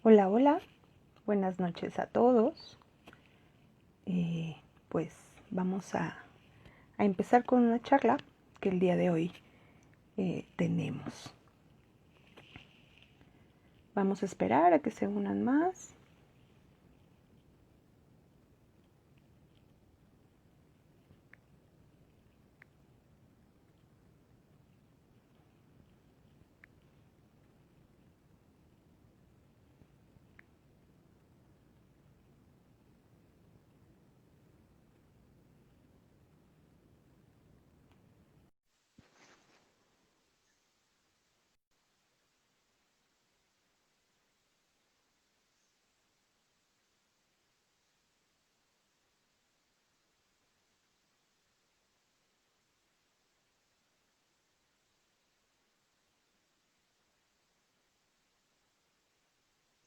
Hola, hola, buenas noches a todos. Pues vamos a empezar con una charla que el día de hoy tenemos. Vamos a esperar a que se unan más.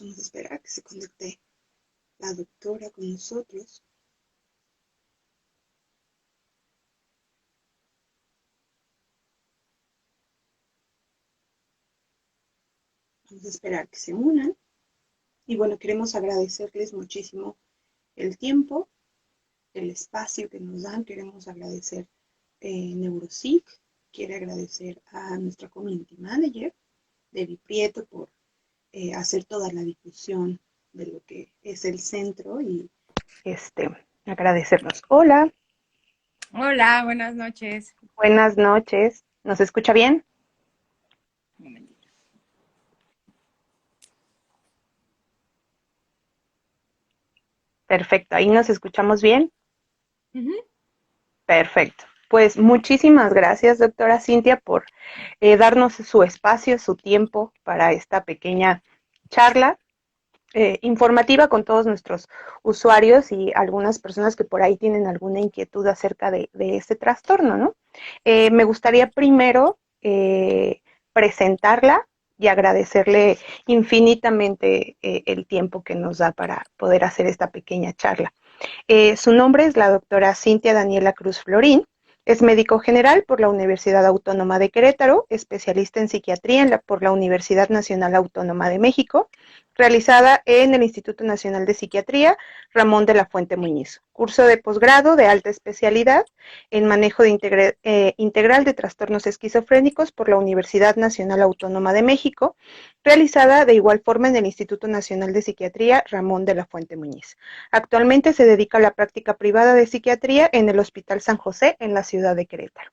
Vamos a esperar a que se conecte la doctora con nosotros. Vamos a esperar que se unan. Y bueno, queremos agradecerles muchísimo el tiempo, el espacio que nos dan. Queremos agradecer Neurosic. Quiere agradecer a nuestra community manager, Debbie Prieto, por hacer toda la difusión de lo que es el centro y Agradecernos. Hola, Hola, buenas noches. buenas noches. ¿Nos escucha bien? Un momentito. Perfecto, ahí nos escuchamos bien. Ujú. Perfecto. Pues muchísimas gracias, doctora Cintia, por darnos su espacio, su tiempo para esta pequeña charla informativa con todos nuestros usuarios y algunas personas que por ahí tienen alguna inquietud acerca de este trastorno, ¿no? Me gustaría primero presentarla y agradecerle infinitamente el tiempo que nos da para poder hacer esta pequeña charla. Su nombre es la doctora Cintia Daniela Cruz Florín. Es médico general por la Universidad Autónoma de Querétaro, especialista en psiquiatría por la Universidad Nacional Autónoma de México, realizada en el Instituto Nacional de Psiquiatría Ramón de la Fuente Muñiz. Curso de posgrado de alta especialidad en manejo integral de trastornos esquizofrénicos por la Universidad Nacional Autónoma de México, realizada de igual forma en el Instituto Nacional de Psiquiatría Ramón de la Fuente Muñiz. Actualmente se dedica a la práctica privada de psiquiatría en el Hospital San José en la ciudad de Querétaro.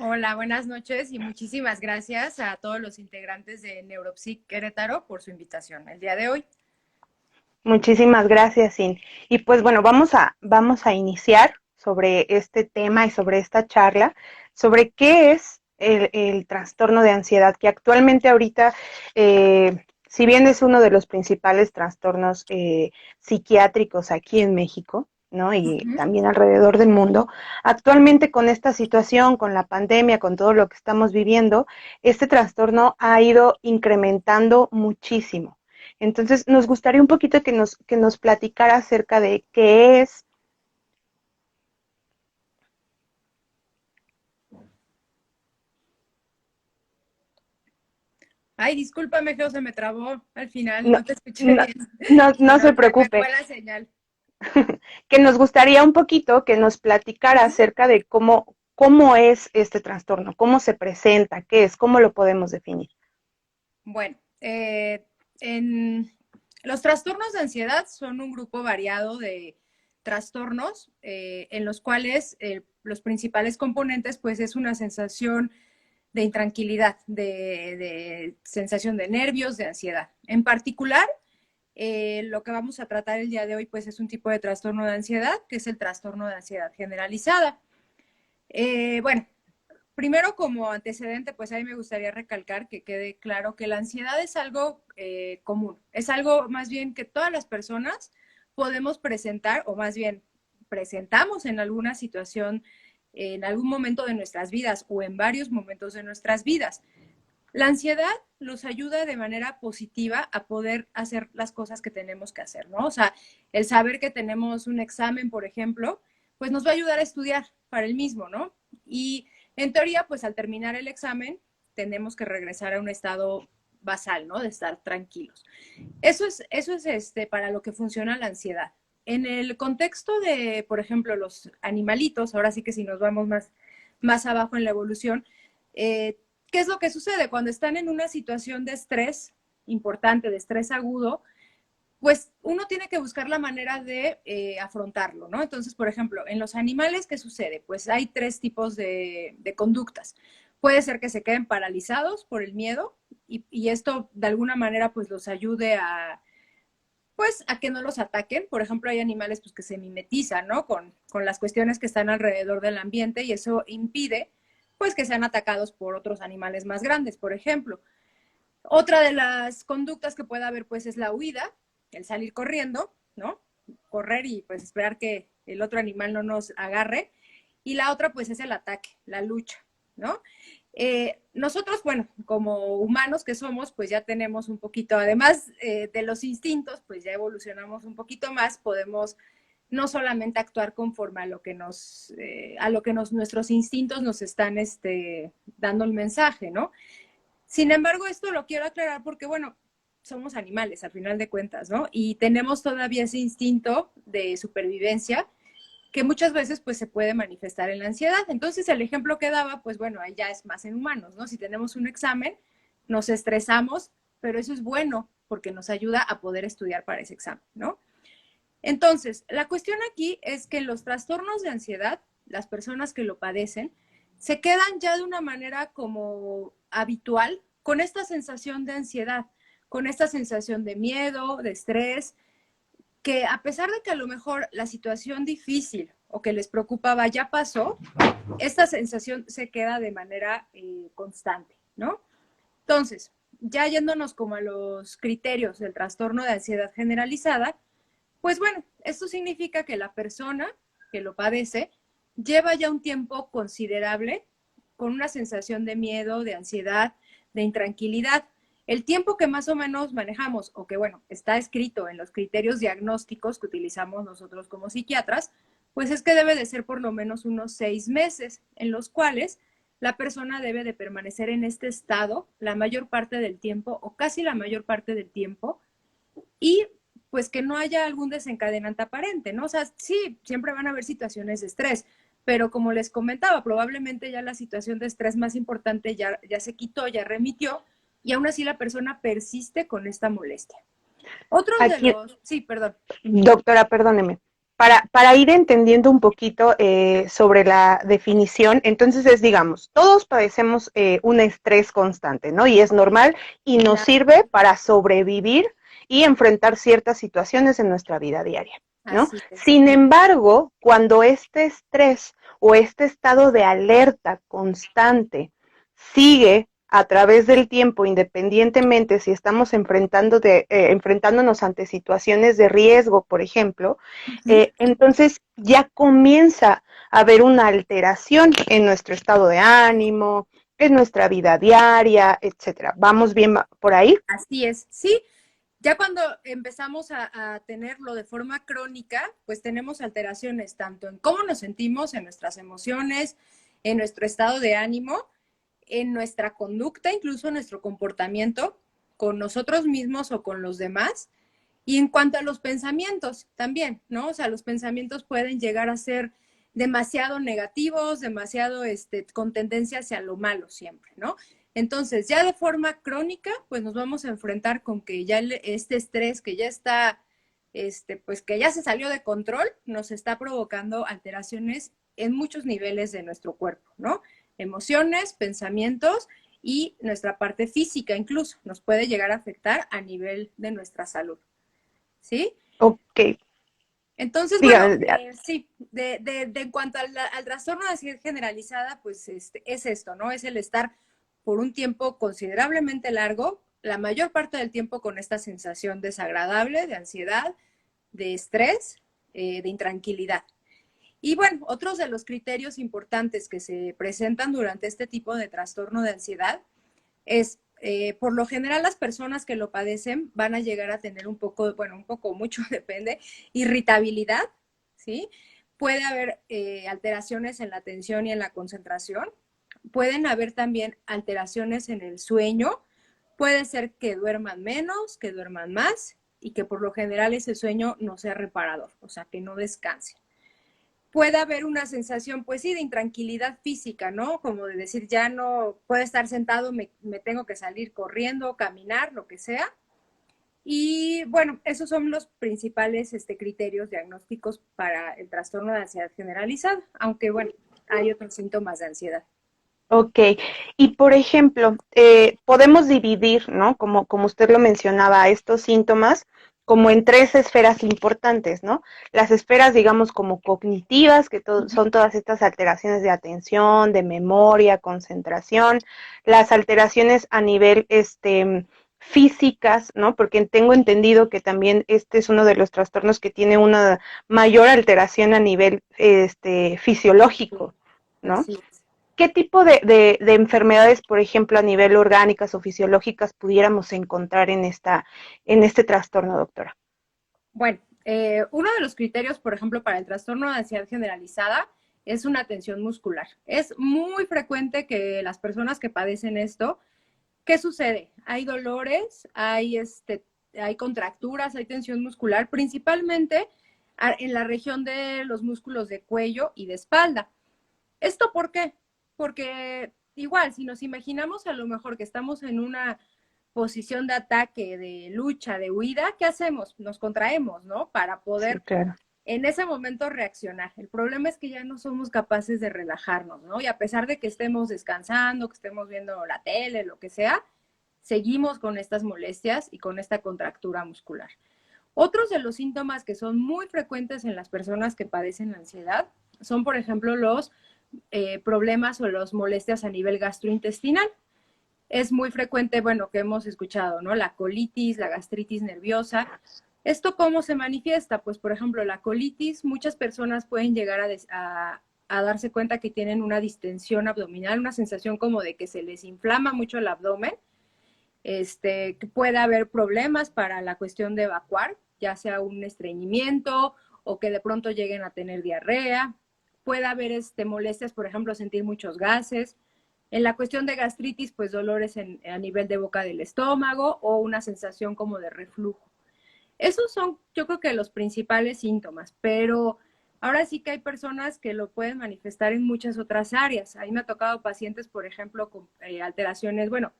Hola, buenas noches y muchísimas gracias a todos los integrantes de Neuropsic Querétaro por su invitación el día de hoy. Muchísimas gracias, Sin. Y pues bueno, vamos a iniciar sobre este tema y sobre esta charla, sobre qué es el trastorno de ansiedad, que actualmente ahorita, si bien es uno de los principales trastornos psiquiátricos aquí en México, ¿no? Y Ujú. también alrededor del mundo, actualmente con esta situación, con la pandemia, con todo lo que estamos viviendo, este trastorno ha ido incrementando muchísimo. Entonces, nos gustaría un poquito que nos platicara acerca de qué es. Ay, discúlpame, Geo, se me trabó al final, No, no te escuché no, bien. no se Se me preocupe, fue la señal. que nos gustaría un poquito que nos platicara Ujú. acerca de cómo es este trastorno, cómo se presenta, qué es, cómo lo podemos definir. Bueno, en los trastornos de ansiedad son un grupo variado de trastornos en los cuales los principales componentes pues es una sensación de intranquilidad, de sensación de nervios, de ansiedad. En particular, lo que vamos a tratar el día de hoy pues es un tipo de trastorno de ansiedad que es el trastorno de ansiedad generalizada. Bueno, primero, como antecedente, pues a mí me gustaría recalcar que quede claro que la ansiedad es algo común, es algo más bien que todas las personas podemos presentar, o más bien presentamos en alguna situación, en algún momento de nuestras vidas o en varios momentos de nuestras vidas. La ansiedad nos ayuda de manera positiva a poder hacer las cosas que tenemos que hacer, ¿no? O sea, el saber que tenemos un examen, por ejemplo, pues nos va a ayudar a estudiar para el mismo, ¿no? Y en teoría, pues al terminar el examen, tenemos que regresar a un estado basal, ¿no? De estar tranquilos. Eso es para lo que funciona la ansiedad. En el contexto de, por ejemplo, los animalitos, ahora sí que si nos vamos más abajo en la evolución, ¿qué es lo que sucede? Cuando están en una situación de estrés importante, de estrés agudo, pues uno tiene que buscar la manera de afrontarlo, ¿no? Entonces, por ejemplo, en los animales, ¿qué sucede? Pues hay tres tipos de conductas. Puede ser que se queden paralizados por el miedo y esto de alguna manera pues los ayude pues a que no los ataquen. Por ejemplo, hay animales pues que se mimetizan, ¿no? Con las cuestiones que están alrededor del ambiente y eso impide pues que sean atacados por otros animales más grandes, por ejemplo. Otra de las conductas que puede haber pues es la huida, el salir corriendo, ¿no? Correr y pues esperar que el otro animal no nos agarre. Y la otra pues es el ataque, la lucha, ¿no? Nosotros, bueno, como humanos que somos, pues ya tenemos un poquito, además de los instintos, pues ya evolucionamos un poquito más, podemos no solamente actuar conforme a lo que nuestros instintos nos están dando el mensaje, ¿no? Sin embargo, esto lo quiero aclarar porque, bueno, somos animales al final de cuentas, ¿no? Y tenemos todavía ese instinto de supervivencia que muchas veces pues se puede manifestar en la ansiedad. Entonces el ejemplo que daba, pues bueno, ahí ya es más en humanos, ¿no? Si tenemos un examen, nos estresamos, pero eso es bueno porque nos ayuda a poder estudiar para ese examen, ¿no? Entonces, la cuestión aquí es que los trastornos de ansiedad, las personas que lo padecen, se quedan ya de una manera como habitual con esta sensación de ansiedad, con esta sensación de miedo, de estrés, que a pesar de que a lo mejor la situación difícil o que les preocupaba ya pasó, esta sensación se queda de manera constante, ¿no? Entonces, ya yéndonos como a los criterios del trastorno de ansiedad generalizada, pues bueno, esto significa que la persona que lo padece lleva ya un tiempo considerable con una sensación de miedo, de ansiedad, de intranquilidad. El tiempo que más o menos manejamos, o que bueno, está escrito en los criterios diagnósticos que utilizamos nosotros como psiquiatras, pues es que debe de ser por lo menos unos 6 meses, en los cuales la persona debe de permanecer en este estado la mayor parte del tiempo, o casi la mayor parte del tiempo, y pues que no haya algún desencadenante aparente, ¿no? O sea, sí, siempre van a haber situaciones de estrés, pero como les comentaba, probablemente ya la situación de estrés más importante ya se quitó, ya remitió, y aún así la persona persiste con esta molestia. Otros de Aquí, los, sí, perdón. doctora, perdóneme. Para ir entendiendo un poquito sobre la definición, entonces es, digamos, todos padecemos un estrés constante, ¿no? Y es normal y nos Claro. sirve para sobrevivir y enfrentar ciertas situaciones en nuestra vida diaria, ¿no? Así es. Sin embargo, cuando este estrés o este estado de alerta constante sigue a través del tiempo, independientemente si estamos enfrentándonos ante situaciones de riesgo, por ejemplo, entonces ya comienza a haber una alteración en nuestro estado de ánimo, en nuestra vida diaria, etcétera. ¿Vamos bien por ahí? Así es, sí. Ya cuando empezamos a tenerlo de forma crónica, pues tenemos alteraciones tanto en cómo nos sentimos, en nuestras emociones, en nuestro estado de ánimo, en nuestra conducta, incluso en nuestro comportamiento con nosotros mismos o con los demás. Y en cuanto a los pensamientos también, ¿no? O sea, los pensamientos pueden llegar a ser demasiado negativos, demasiado con tendencia hacia lo malo siempre, ¿no? Entonces, ya de forma crónica, pues nos vamos a enfrentar con que ya este estrés que ya está, pues que ya se salió de control, nos está provocando alteraciones en muchos niveles de nuestro cuerpo, ¿no? Emociones, pensamientos y nuestra parte física incluso nos puede llegar a afectar a nivel de nuestra salud, ¿sí? Ok. Entonces, bueno, Dígame, sí, en cuanto al trastorno de ansiedad generalizada, pues es esto, ¿no? Es el estar por un tiempo considerablemente largo, la mayor parte del tiempo con esta sensación desagradable de ansiedad, de estrés, de intranquilidad. Y bueno, otros de los criterios importantes que se presentan durante este tipo de trastorno de ansiedad es, por lo general, las personas que lo padecen van a llegar a tener un poco, bueno, un poco, mucho, depende, irritabilidad, ¿sí? Puede haber alteraciones en la atención y en la concentración. Pueden haber también alteraciones en el sueño, Puede ser que duerman menos, que duerman más y que por lo general ese sueño no sea reparador, o sea, que no descansen. Puede haber una sensación, pues sí, de intranquilidad física, ¿no? Como de decir, ya no puedo estar sentado, me tengo que salir corriendo, caminar, lo que sea. Y bueno, esos son los principales criterios diagnósticos para el trastorno de ansiedad generalizada, aunque bueno, hay otros síntomas de ansiedad. Ok, y por ejemplo, podemos dividir, ¿no? Como usted lo mencionaba, estos síntomas como en tres esferas importantes, ¿no? Las esferas, digamos, como cognitivas, que son todas estas alteraciones de atención, de memoria, concentración, las alteraciones a nivel, físicas, ¿no? Porque tengo entendido que también este es uno de los trastornos que tiene una mayor alteración a nivel, fisiológico, ¿no? Así es. ¿Qué tipo de enfermedades, por ejemplo, a nivel orgánicas o fisiológicas pudiéramos encontrar en este trastorno, doctora? Bueno, uno de los criterios, por ejemplo, para el trastorno de ansiedad generalizada es una tensión muscular. Es muy frecuente que las personas que padecen esto, ¿qué sucede? Hay dolores, hay contracturas, hay tensión muscular, principalmente en la región de los músculos de cuello y de espalda. ¿Esto por qué? Porque igual, si nos imaginamos a lo mejor que estamos en una posición de ataque, de lucha, de huida, ¿qué hacemos? Nos contraemos, ¿no? Para Sí, poder claro. en ese momento reaccionar. El problema es que ya no somos capaces de relajarnos, ¿no? Y a pesar de que estemos descansando, que estemos viendo la tele, lo que sea, seguimos con estas molestias y con esta contractura muscular. Otros de los síntomas que son muy frecuentes en las personas que padecen ansiedad son, por ejemplo, los problemas o las molestias a nivel gastrointestinal. Es muy frecuente, bueno, que hemos escuchado, ¿no? La colitis, la gastritis nerviosa. ¿Esto cómo se manifiesta? Pues, por ejemplo, la colitis, muchas personas pueden llegar a darse cuenta que tienen una distensión abdominal, una sensación como de que se les inflama mucho el abdomen, que puede haber problemas para la cuestión de evacuar, ya sea un estreñimiento o que de pronto lleguen a tener diarrea. Puede haber molestias, por ejemplo, sentir muchos gases. En la cuestión de gastritis, pues dolores a nivel de boca del estómago o una sensación como de reflujo. Esos son, yo creo que los principales síntomas, pero ahora sí que hay personas que lo pueden manifestar en muchas otras áreas. A mí me ha tocado pacientes, por ejemplo, con alteraciones, bueno,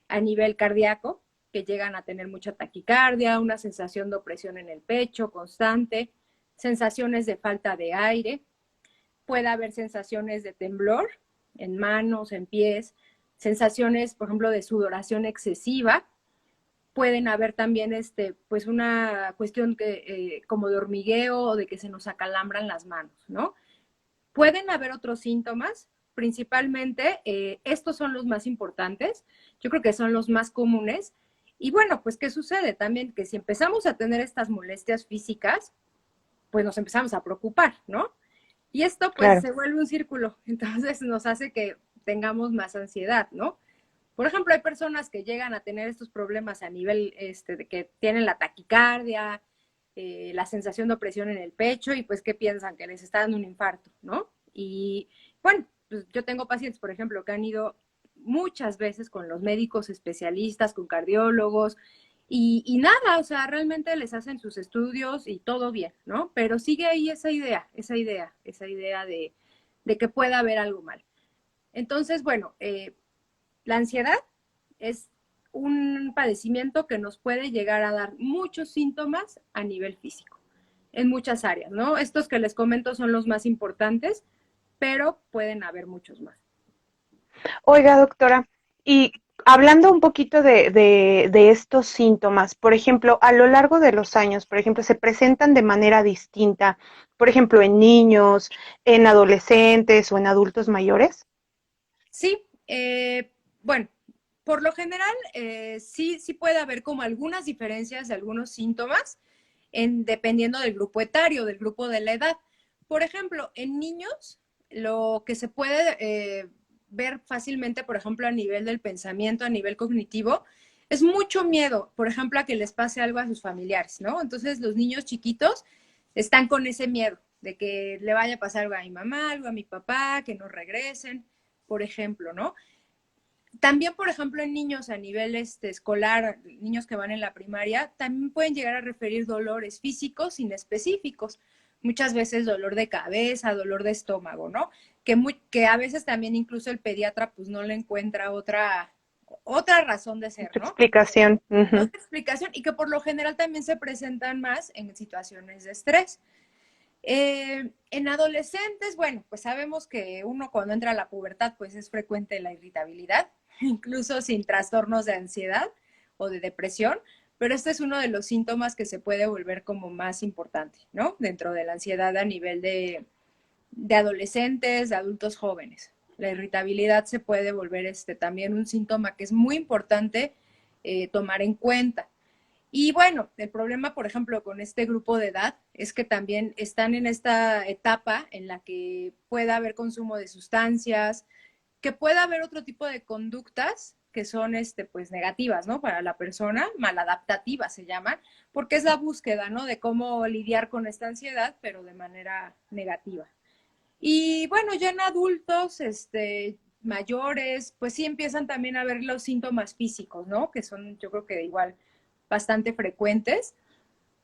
a nivel cardíaco, que llegan a tener mucha taquicardia, una sensación de opresión en el pecho constante, sensaciones de falta de aire, puede haber sensaciones de temblor en manos, en pies, sensaciones, por ejemplo, de sudoración excesiva, pueden haber también pues una cuestión como de hormigueo o de que se nos acalambran las manos, ¿no? Pueden haber otros síntomas, principalmente estos son los más importantes, yo creo que son los más comunes. Y bueno, pues ¿qué sucede? También que si empezamos a tener estas molestias físicas, pues nos empezamos a preocupar, ¿no? Y esto pues Claro. se vuelve un círculo, entonces nos hace que tengamos más ansiedad, ¿no? Por ejemplo, hay personas que llegan a tener estos problemas a nivel de que tienen la taquicardia, la sensación de opresión en el pecho y pues que piensan que les está dando un infarto, ¿no? Y bueno, pues yo tengo pacientes, por ejemplo, que han ido muchas veces con los médicos especialistas, con cardiólogos, y nada, o sea, realmente les hacen sus estudios y todo bien, ¿no? Pero sigue ahí esa idea de que pueda haber algo mal. Entonces, bueno, la ansiedad es un padecimiento que nos puede llegar a dar muchos síntomas a nivel físico, en muchas áreas, ¿no? Estos que les comento son los más importantes, pero pueden haber muchos más. Oiga, doctora, y hablando un poquito de estos síntomas, por ejemplo, a lo largo de los años, por ejemplo, se presentan de manera distinta, por ejemplo, en niños, en adolescentes o en adultos mayores. Sí, bueno, por lo general sí puede haber como algunas diferencias de algunos síntomas dependiendo del grupo etario, del grupo de la edad. Por ejemplo, en niños, lo que se puede ver fácilmente, por ejemplo, a nivel del pensamiento, a nivel cognitivo, es mucho miedo, por ejemplo, a que les pase algo a sus familiares, ¿no? Entonces, los niños chiquitos están con ese miedo de que le vaya a pasar algo a mi mamá, algo a mi papá, que no regresen, por ejemplo, ¿no? También, por ejemplo, en niños a nivel escolar, niños que van en la primaria, también pueden llegar a referir dolores físicos inespecíficos. Muchas veces dolor de cabeza, dolor de estómago, ¿no? Que a veces también incluso el pediatra pues no le encuentra otra razón de ser, Otra ¿no? explicación. Ujú. Otra explicación y que por lo general también se presentan más en situaciones de estrés. En adolescentes, bueno, pues sabemos que uno cuando entra a la pubertad, pues es frecuente la irritabilidad, incluso sin trastornos de ansiedad o de depresión, pero este es uno de los síntomas que se puede volver como más importante, ¿no? Dentro de la ansiedad a nivel de adolescentes, de adultos jóvenes. La irritabilidad se puede volver también un síntoma que es muy importante tomar en cuenta. Y bueno, el problema, por ejemplo, con este grupo de edad es que también están en esta etapa en la que puede haber consumo de sustancias, que pueda haber otro tipo de conductas que son pues negativas, ¿no? Para la persona, maladaptativas se llaman, porque es la búsqueda, ¿no? De cómo lidiar con esta ansiedad, pero de manera negativa. Y bueno, ya en adultos, mayores, pues sí empiezan también a ver los síntomas físicos, ¿no? Que son, yo creo que igual bastante frecuentes.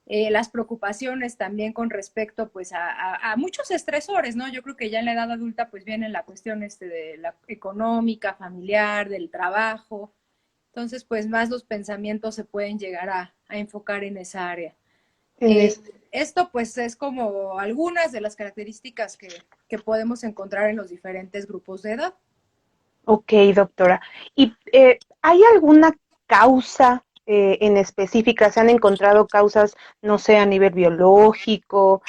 Las preocupaciones también con respecto pues a muchos estresores, ¿no? Yo creo que ya en la edad adulta pues viene la cuestión de la económica, familiar, del trabajo. Entonces pues más los pensamientos se pueden llegar a enfocar en esa área. Eh, Esto pues es como algunas de las características que podemos encontrar en los diferentes grupos de edad. Ok, doctora. ¿Y hay alguna causa en específica? ¿Se han encontrado causas, no sé, a nivel biológico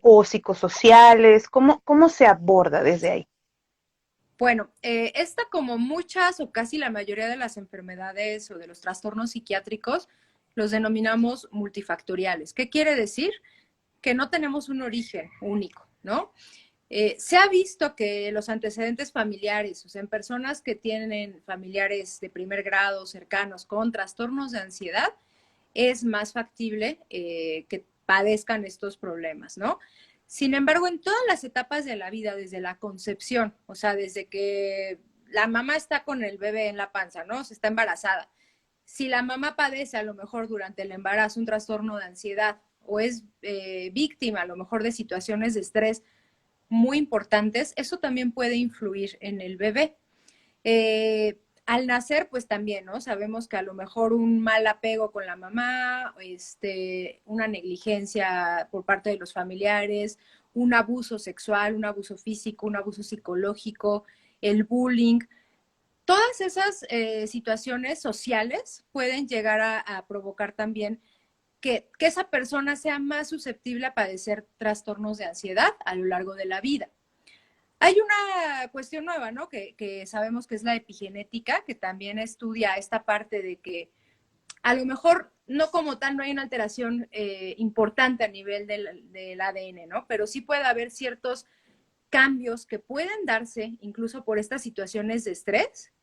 o psicosociales? ¿Cómo se aborda desde ahí? Bueno, esta como muchas o casi la mayoría de las enfermedades o de los trastornos psiquiátricos los denominamos multifactoriales. ¿Qué quiere decir? Que no tenemos un origen único, ¿no? Se ha visto que los antecedentes familiares, o sea, en personas que tienen familiares de primer grado cercanos con trastornos de ansiedad, es más factible que padezcan estos problemas, ¿no? Sin embargo, en todas las etapas de la vida, desde la concepción, o sea, desde que la mamá está con el bebé en la panza, ¿no? Se está embarazada. Si la mamá padece a lo mejor durante el embarazo un trastorno de ansiedad o es víctima a lo mejor de situaciones de estrés muy importantes, eso también puede influir en el bebé. Al nacer, pues también, ¿no? Sabemos que a lo mejor un mal apego con la mamá, una negligencia por parte de los familiares, un abuso sexual, un abuso físico, un abuso psicológico, el bullying, todas esas situaciones sociales pueden llegar a provocar también que esa persona sea más susceptible a padecer trastornos de ansiedad a lo largo de la vida. Hay una cuestión nueva, ¿no? Que sabemos que es la epigenética, que también estudia esta parte de que a lo mejor no como tal no hay una alteración importante a nivel del ADN, ¿no? Pero sí puede haber ciertos cambios que pueden darse incluso por estas situaciones de estrés,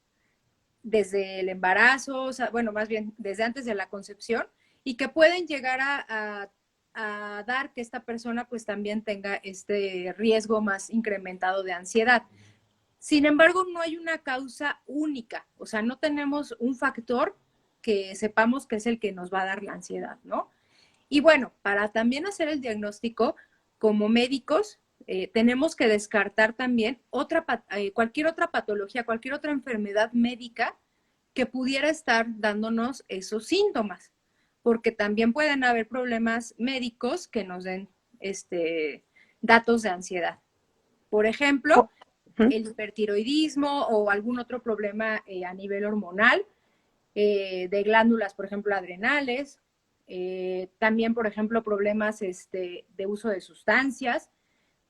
desde el embarazo, o sea, bueno, más bien desde antes de la concepción, y que pueden llegar a dar que esta persona pues también tenga este riesgo más incrementado de ansiedad. Sin embargo, no hay una causa única, o sea, no tenemos un factor que sepamos que es el que nos va a dar la ansiedad, ¿no? Y bueno, para también hacer el diagnóstico, como médicos, tenemos que descartar también cualquier otra patología, cualquier otra enfermedad médica que pudiera estar dándonos esos síntomas, porque también pueden haber problemas médicos que nos den datos de ansiedad. Por ejemplo, Oh, ujú. el hipertiroidismo o algún otro problema a nivel hormonal, de glándulas, por ejemplo, adrenales, también, por ejemplo, problemas de uso de sustancias.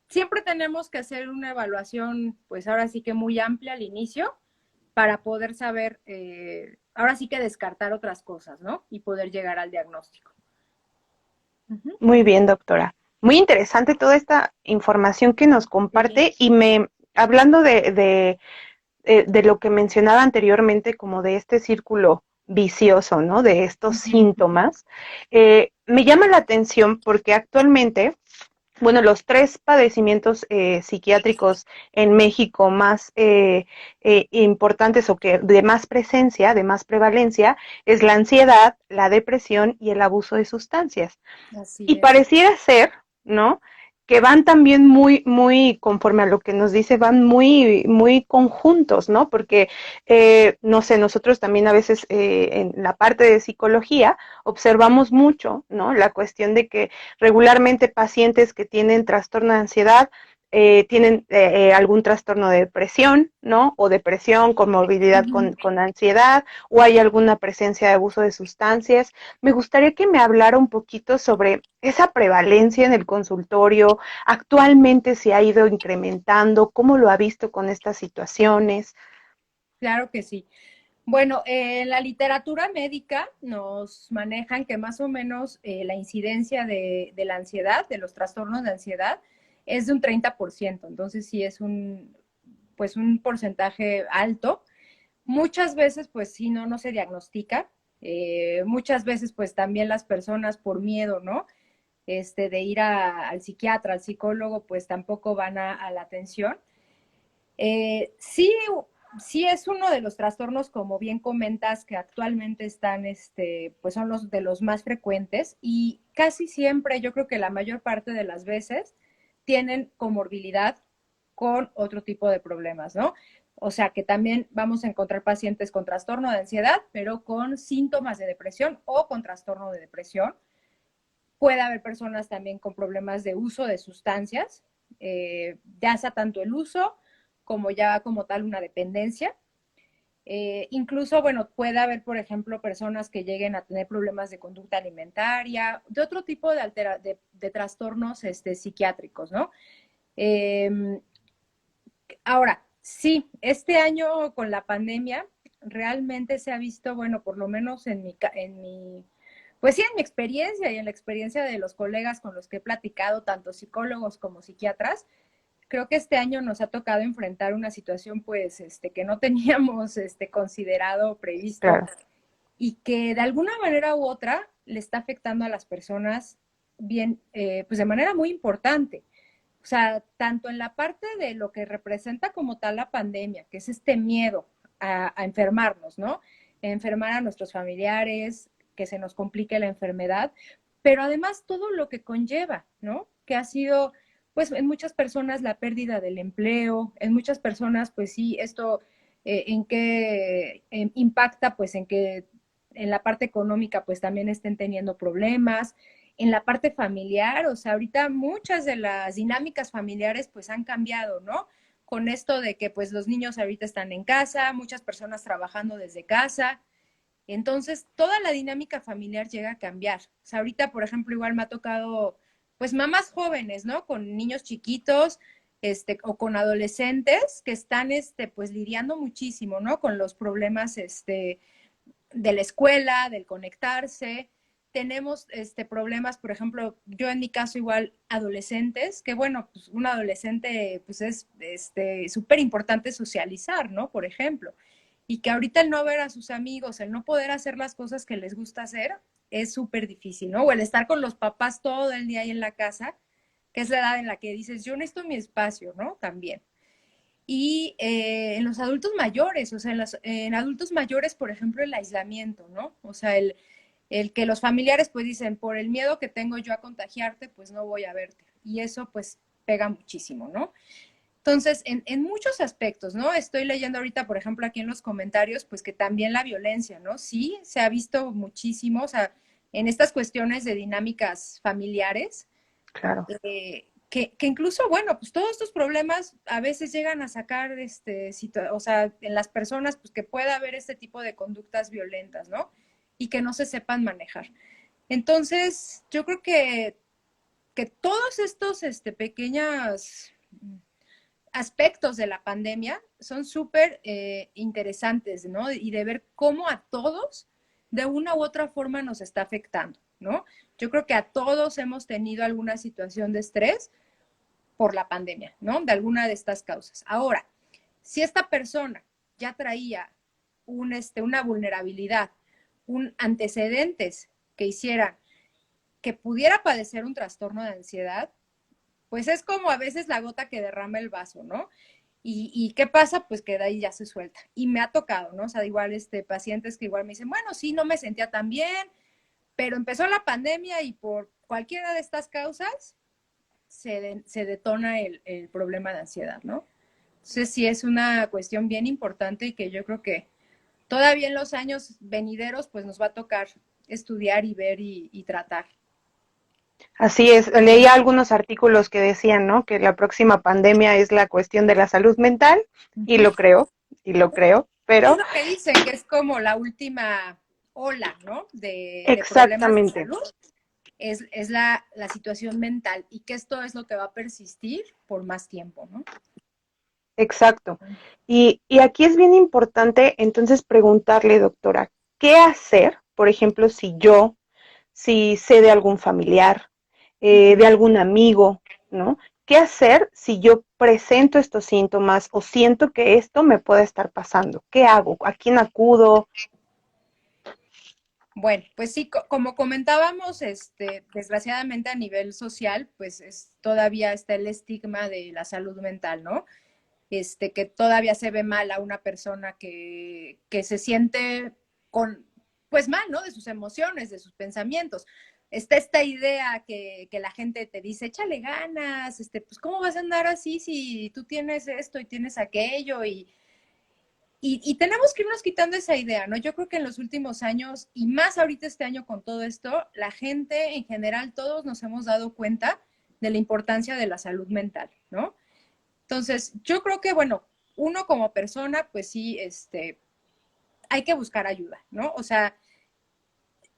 Siempre tenemos que hacer una evaluación, pues ahora sí que muy amplia al inicio, para poder saber, ahora sí que descartar otras cosas, ¿no? Y poder llegar al diagnóstico. Uh-huh. Muy bien, doctora. Muy interesante toda esta información que nos Sí. comparte y hablando de lo que mencionaba anteriormente, como de este círculo vicioso, ¿no? De estos Uh-huh. síntomas, me llama la atención porque actualmente bueno, los tres padecimientos psiquiátricos en México más importantes o que de más presencia, de más prevalencia, es la ansiedad, la depresión y el abuso de sustancias. Así Y es. pareciera ser, ¿no? Que van también muy, conforme a lo que nos dice, van muy conjuntos, ¿no? Porque, no sé, nosotros también a veces en la parte de psicología observamos mucho, ¿no? La cuestión de que regularmente pacientes que tienen trastorno de ansiedad tienen algún trastorno de depresión, ¿no? O depresión con morbilidad Ujú. con ansiedad, o hay alguna presencia de abuso de sustancias. Me gustaría que me hablara un poquito sobre esa prevalencia en el consultorio, actualmente se ha ido incrementando, cómo lo ha visto con estas situaciones. Claro que sí. Bueno, en la literatura médica nos manejan que más o menos la incidencia de la ansiedad, de los trastornos de ansiedad, es de un 30%. Entonces sí es pues un porcentaje alto. Muchas veces, pues sí, no se diagnostica. Muchas veces, pues también las personas por miedo, ¿no? De ir al psiquiatra, al psicólogo, pues tampoco van a la atención. Sí, sí es uno de los trastornos, como bien comentas, que actualmente están, pues son los de los más frecuentes y casi siempre, yo creo que la mayor parte de las veces, tienen comorbilidad con otro tipo de problemas, ¿no? O sea que también vamos a encontrar pacientes con trastorno de ansiedad, pero con síntomas de depresión o con trastorno de depresión. Puede haber personas también con problemas de uso de sustancias, ya sea tanto el uso como ya como tal una dependencia. Incluso, bueno, puede haber, por ejemplo, personas que lleguen a tener problemas de conducta alimentaria, de otro tipo de trastornos psiquiátricos, ¿no? Eh, Ahora, sí, este año con la pandemia realmente se ha visto, bueno, por lo menos pues sí, en mi experiencia y en la experiencia de los colegas con los que he platicado, tanto psicólogos como psiquiatras, creo que este año nos ha tocado enfrentar una situación, pues, que no teníamos, considerado, previsto, Claro, y que de alguna manera u otra le está afectando a las personas bien, pues de manera muy importante. O sea, tanto en la parte de lo que representa como tal la pandemia, que es este miedo a enfermarnos, ¿no? Enfermar a nuestros familiares, que se nos complique la enfermedad, pero además todo lo que conlleva, ¿no? Que ha sido, pues en muchas personas la pérdida del empleo, en muchas personas, pues sí, esto en qué impacta, pues en que en la parte económica, pues también estén teniendo problemas, en la parte familiar, o sea, ahorita muchas de las dinámicas familiares pues han cambiado, ¿no? Con esto de que pues los niños ahorita están en casa, muchas personas trabajando desde casa, entonces toda la dinámica familiar llega a cambiar. O sea, ahorita, por ejemplo, igual me ha tocado pues mamás jóvenes, ¿no? Con niños chiquitos, o con adolescentes que están, pues lidiando muchísimo, ¿no? Con los problemas, de la escuela, del conectarse. Tenemos problemas, por ejemplo, yo en mi caso igual adolescentes, que bueno, pues un adolescente pues es súper importante socializar, ¿no? Por ejemplo, y que ahorita el no ver a sus amigos, el no poder hacer las cosas que les gusta hacer, es súper difícil, ¿no? O el estar con los papás todo el día ahí en la casa, que es la edad en la que dices, yo necesito mi espacio, ¿no? También. Y en los adultos mayores, o sea, en adultos mayores, por ejemplo, el aislamiento, ¿no? O sea, el que los familiares pues dicen, por el miedo que tengo yo a contagiarte, pues no voy a verte. Y eso pues pega muchísimo, ¿no? Entonces, en muchos aspectos, ¿no? Estoy leyendo ahorita, por ejemplo, aquí en los comentarios, pues que también la violencia, ¿no? Sí, se ha visto muchísimo, o sea, en estas cuestiones de dinámicas familiares, claro. que incluso, bueno, pues todos estos problemas a veces llegan a sacar, o sea, en las personas, pues que pueda haber este tipo de conductas violentas, ¿no? Y que no se sepan manejar. Entonces, yo creo que todos estos pequeños aspectos de la pandemia son súper interesantes, ¿no? Y de ver cómo a todos, de una u otra forma, nos está afectando, ¿no? Yo creo que a todos hemos tenido alguna situación de estrés por la pandemia, ¿no? De alguna de estas causas. Ahora, si esta persona ya traía una vulnerabilidad, un antecedentes que hicieran que pudiera padecer un trastorno de ansiedad, pues es como a veces la gota que derrama el vaso, ¿no? Y ¿qué pasa? Pues que de ahí ya se suelta. Y me ha tocado, ¿no? O sea, igual pacientes que igual me dicen, bueno, sí, no me sentía tan bien, pero empezó la pandemia y por cualquiera de estas causas se detona el problema de ansiedad, ¿no? Entonces sí es una cuestión bien importante y que yo creo que todavía en los años venideros pues nos va a tocar estudiar y ver y tratar. Así es, leía algunos artículos que decían, ¿no? Que la próxima pandemia es la cuestión de la salud mental, y Uh-huh. lo creo, Es pero lo que dicen, que es como la última ola, ¿no? De problemas de exactamente, salud. Es la situación mental y que esto es lo que va a persistir por más tiempo, ¿no? exacto. Y aquí es bien importante entonces preguntarle, doctora, ¿qué hacer? Por ejemplo, si sé de algún familiar, de Uh-huh. algún amigo, ¿no? ¿Qué hacer si yo presento estos síntomas o siento que esto me puede estar pasando? ¿Qué hago? ¿A quién acudo? Bueno, pues sí, como comentábamos, desgraciadamente a nivel social, pues todavía está el estigma de la salud mental, ¿no? Que todavía se ve mal a una persona que se siente con, pues mal, ¿no? De sus emociones, de sus pensamientos. Está esta idea que la gente te dice, échale ganas, pues ¿cómo vas a andar así si tú tienes esto y tienes aquello? Y tenemos que irnos quitando esa idea, ¿no? Yo creo que en los últimos años, y más ahorita este año con todo esto, la gente en general, todos nos hemos dado cuenta de la importancia de la salud mental, ¿no? Entonces, yo creo que, bueno, uno como persona, pues sí, hay que buscar ayuda, ¿no? O sea,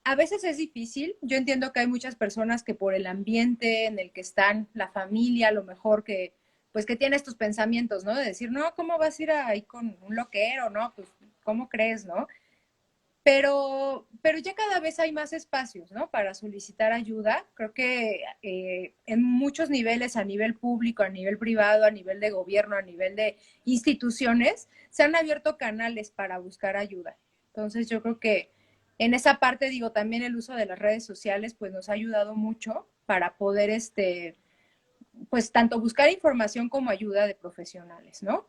a veces es difícil. Yo entiendo que hay muchas personas que por el ambiente en el que están, la familia, a lo mejor que, pues que tiene estos pensamientos, ¿no? De decir, no, ¿cómo vas a ir ahí con un loquero, no? Pues, ¿cómo crees, no? Pero ya cada vez hay más espacios, ¿no? Para solicitar ayuda. Creo que en muchos niveles, a nivel público, a nivel privado, a nivel de gobierno, a nivel de instituciones, se han abierto canales para buscar ayuda. Entonces yo creo que en esa parte, digo, también el uso de las redes sociales, pues nos ha ayudado mucho para poder, pues tanto buscar información como ayuda de profesionales, ¿no?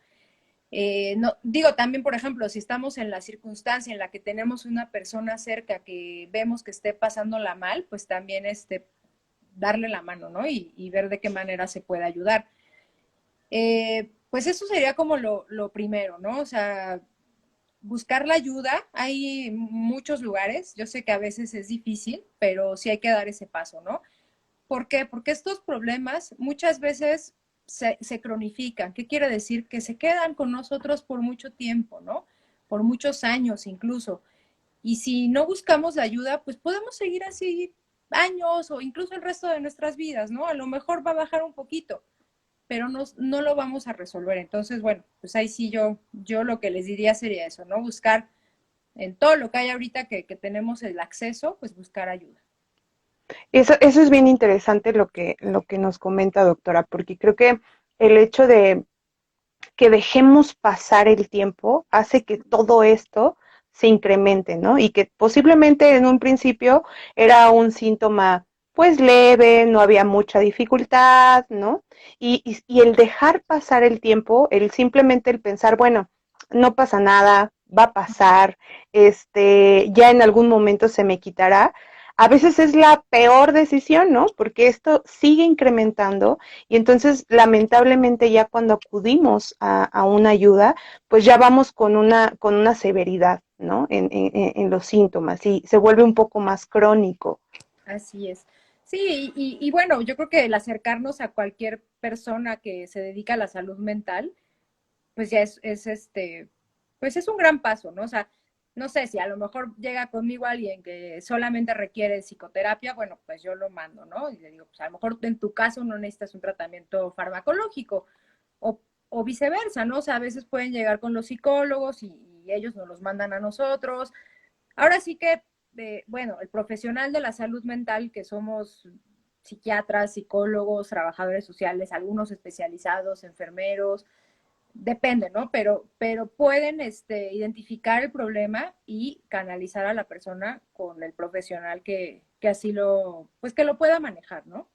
No, digo también, por ejemplo, si estamos en la circunstancia en la que tenemos una persona cerca que vemos que esté pasándola mal, pues también darle la mano, ¿no? Y ver de qué manera se puede ayudar. Pues eso sería como lo primero, ¿no? O sea, buscar la ayuda. Hay muchos lugares, yo sé que a veces es difícil, pero sí hay que dar ese paso, ¿no? ¿Por qué? Porque estos problemas muchas veces se cronifican. ¿Qué quiere decir? Que se quedan con nosotros por mucho tiempo, ¿no? Por muchos años incluso. Y si no buscamos la ayuda, pues podemos seguir así años o incluso el resto de nuestras vidas, ¿no? A lo mejor va a bajar un poquito, pero no lo vamos a resolver. Entonces, bueno, pues ahí sí yo lo que les diría sería eso, ¿no? Buscar en todo lo que hay ahorita que tenemos el acceso, pues buscar ayuda. Eso es bien interesante lo que nos comenta, doctora, porque creo que el hecho de que dejemos pasar el tiempo hace que todo esto se incremente, ¿no? Y que posiblemente en un principio era un síntoma pues leve, no había mucha dificultad, ¿no? Y el dejar pasar el tiempo, simplemente el pensar, bueno, no pasa nada, va a pasar, ya en algún momento se me quitará, a veces es la peor decisión, ¿no? Porque esto sigue incrementando y entonces lamentablemente ya cuando acudimos a una ayuda, pues ya vamos con una severidad, ¿no? En los síntomas y se vuelve un poco más crónico. Así es. Sí, y bueno, yo creo que el acercarnos a cualquier persona que se dedica a la salud mental, pues ya pues es un gran paso, ¿no? O sea, no sé si a lo mejor llega conmigo alguien que solamente requiere psicoterapia, bueno, pues yo lo mando, ¿no? Y le digo, pues a lo mejor en tu caso no necesitas un tratamiento farmacológico o, o viceversa, ¿no? O sea, a veces pueden llegar con los psicólogos y ellos nos los mandan a nosotros. Ahora sí que, bueno, el profesional de la salud mental, que somos psiquiatras, psicólogos, trabajadores sociales, algunos especializados, enfermeros, depende, ¿no? Pero pueden identificar el problema y canalizar a la persona con el profesional que así pues que lo pueda manejar, ¿no?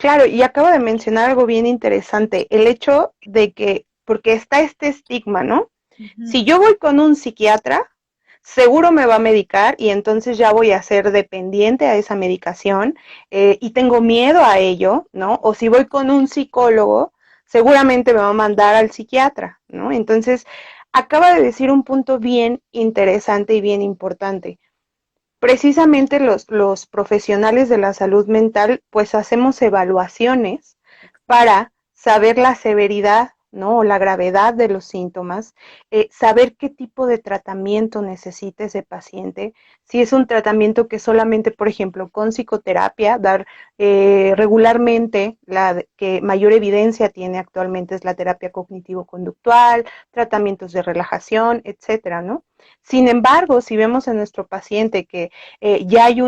Claro, y acabo de mencionar algo bien interesante, el hecho de que, porque está este estigma, ¿no? Ujú. Si yo voy con un psiquiatra, seguro me va a medicar y entonces ya voy a ser dependiente a esa medicación y tengo miedo a ello, ¿no? O si voy con un psicólogo, seguramente me va a mandar al psiquiatra, ¿no? Entonces, acaba de decir un punto bien interesante y bien importante. Precisamente los profesionales de la salud mental, pues hacemos evaluaciones para saber la severidad, ¿no? O la gravedad de los síntomas, saber qué tipo de tratamiento necesita ese paciente, si es un tratamiento que solamente, por ejemplo, con psicoterapia, dar regularmente la que mayor evidencia tiene actualmente es la terapia cognitivo-conductual, tratamientos de relajación, etcétera, ¿no? Sin embargo, si vemos en nuestro paciente que ya hay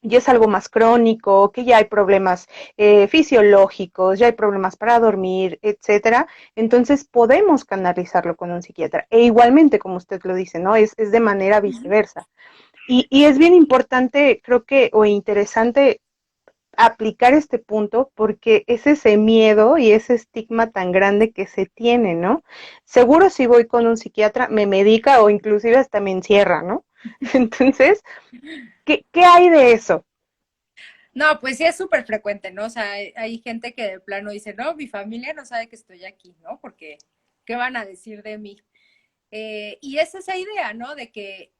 ya es algo más crónico, que ya hay problemas fisiológicos, ya hay problemas para dormir, etcétera, entonces podemos canalizarlo con un psiquiatra. E igualmente, como usted lo dice, ¿no? Es de manera viceversa. Y es bien importante, creo que, o interesante aplicar este punto porque es ese miedo y ese estigma tan grande que se tiene, ¿no? Seguro si voy con un psiquiatra me medica o inclusive hasta me encierra, ¿no? Entonces, ¿qué hay de eso? No, pues sí es súper frecuente, ¿no? O sea, hay gente que de plano dice, no, mi familia no sabe que estoy aquí, ¿no? Porque, ¿qué van a decir de mí? Y es esa idea, ¿no? De que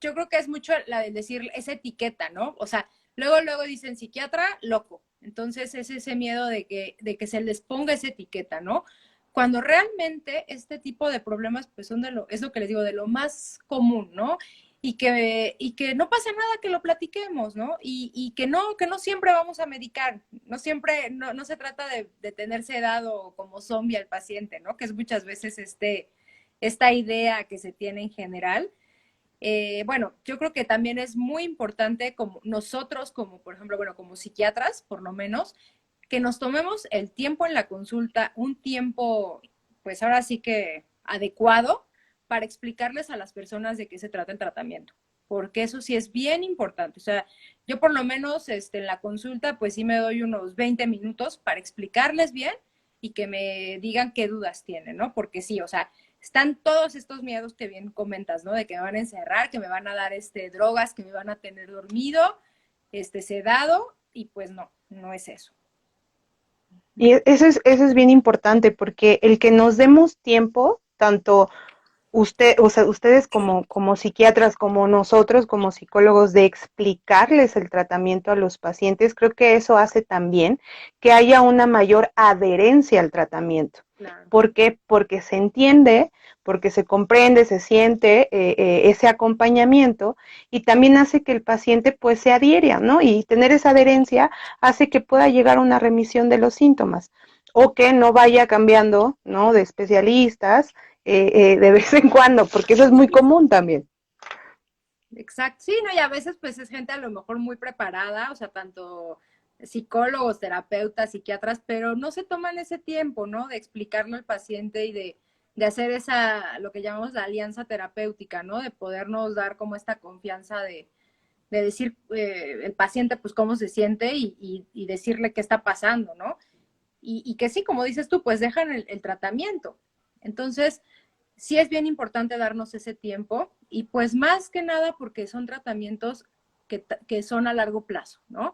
yo creo que es mucho la de decir esa etiqueta, ¿no? O sea, luego dicen psiquiatra, loco. Entonces es ese miedo de que se les ponga esa etiqueta, ¿no? Cuando realmente este tipo de problemas, pues son es lo que les digo, de lo más común, ¿no? Y que no pasa nada que lo platiquemos, ¿no? Y que no siempre vamos a medicar, no siempre, no se trata de tener sedado como zombie al paciente, ¿no? Que es muchas veces esta idea que se tiene en general. Bueno, yo creo que también es muy importante como nosotros, como por ejemplo, bueno, como psiquiatras, por lo menos, que nos tomemos el tiempo en la consulta, un tiempo, pues ahora sí que adecuado para explicarles a las personas de qué se trata el tratamiento, porque eso sí es bien importante. O sea, yo por lo menos en la consulta, pues sí me doy unos 20 minutos para explicarles bien y que me digan qué dudas tienen, ¿no? Porque sí, o sea, están todos estos miedos que bien comentas, ¿no? De que me van a encerrar, que me van a dar drogas, que me van a tener dormido, sedado, y pues no, no es eso. Y eso es bien importante porque el que nos demos tiempo, tanto o sea, ustedes como psiquiatras, como nosotros como psicólogos, de explicarles el tratamiento a los pacientes, creo que eso hace también que haya una mayor adherencia al tratamiento. Claro. ¿Por qué? Porque se entiende, porque se comprende, se siente ese acompañamiento y también hace que el paciente pues se adhiera, ¿no? Y tener esa adherencia hace que pueda llegar a una remisión de los síntomas o que no vaya cambiando, ¿no? De especialistas de vez en cuando, porque eso es muy común también. Exacto, sí, no, y a veces pues es gente a lo mejor muy preparada, o sea, tanto psicólogos, terapeutas, psiquiatras, pero no se toman ese tiempo, ¿no? De explicarle al paciente y de hacer lo que llamamos la alianza terapéutica, ¿no? De podernos dar como esta confianza de decir el paciente pues cómo se siente y decirle qué está pasando, ¿no? Y que sí, como dices tú, pues dejan el tratamiento. Entonces, sí es bien importante darnos ese tiempo y pues más que nada porque son tratamientos que son a largo plazo, ¿no?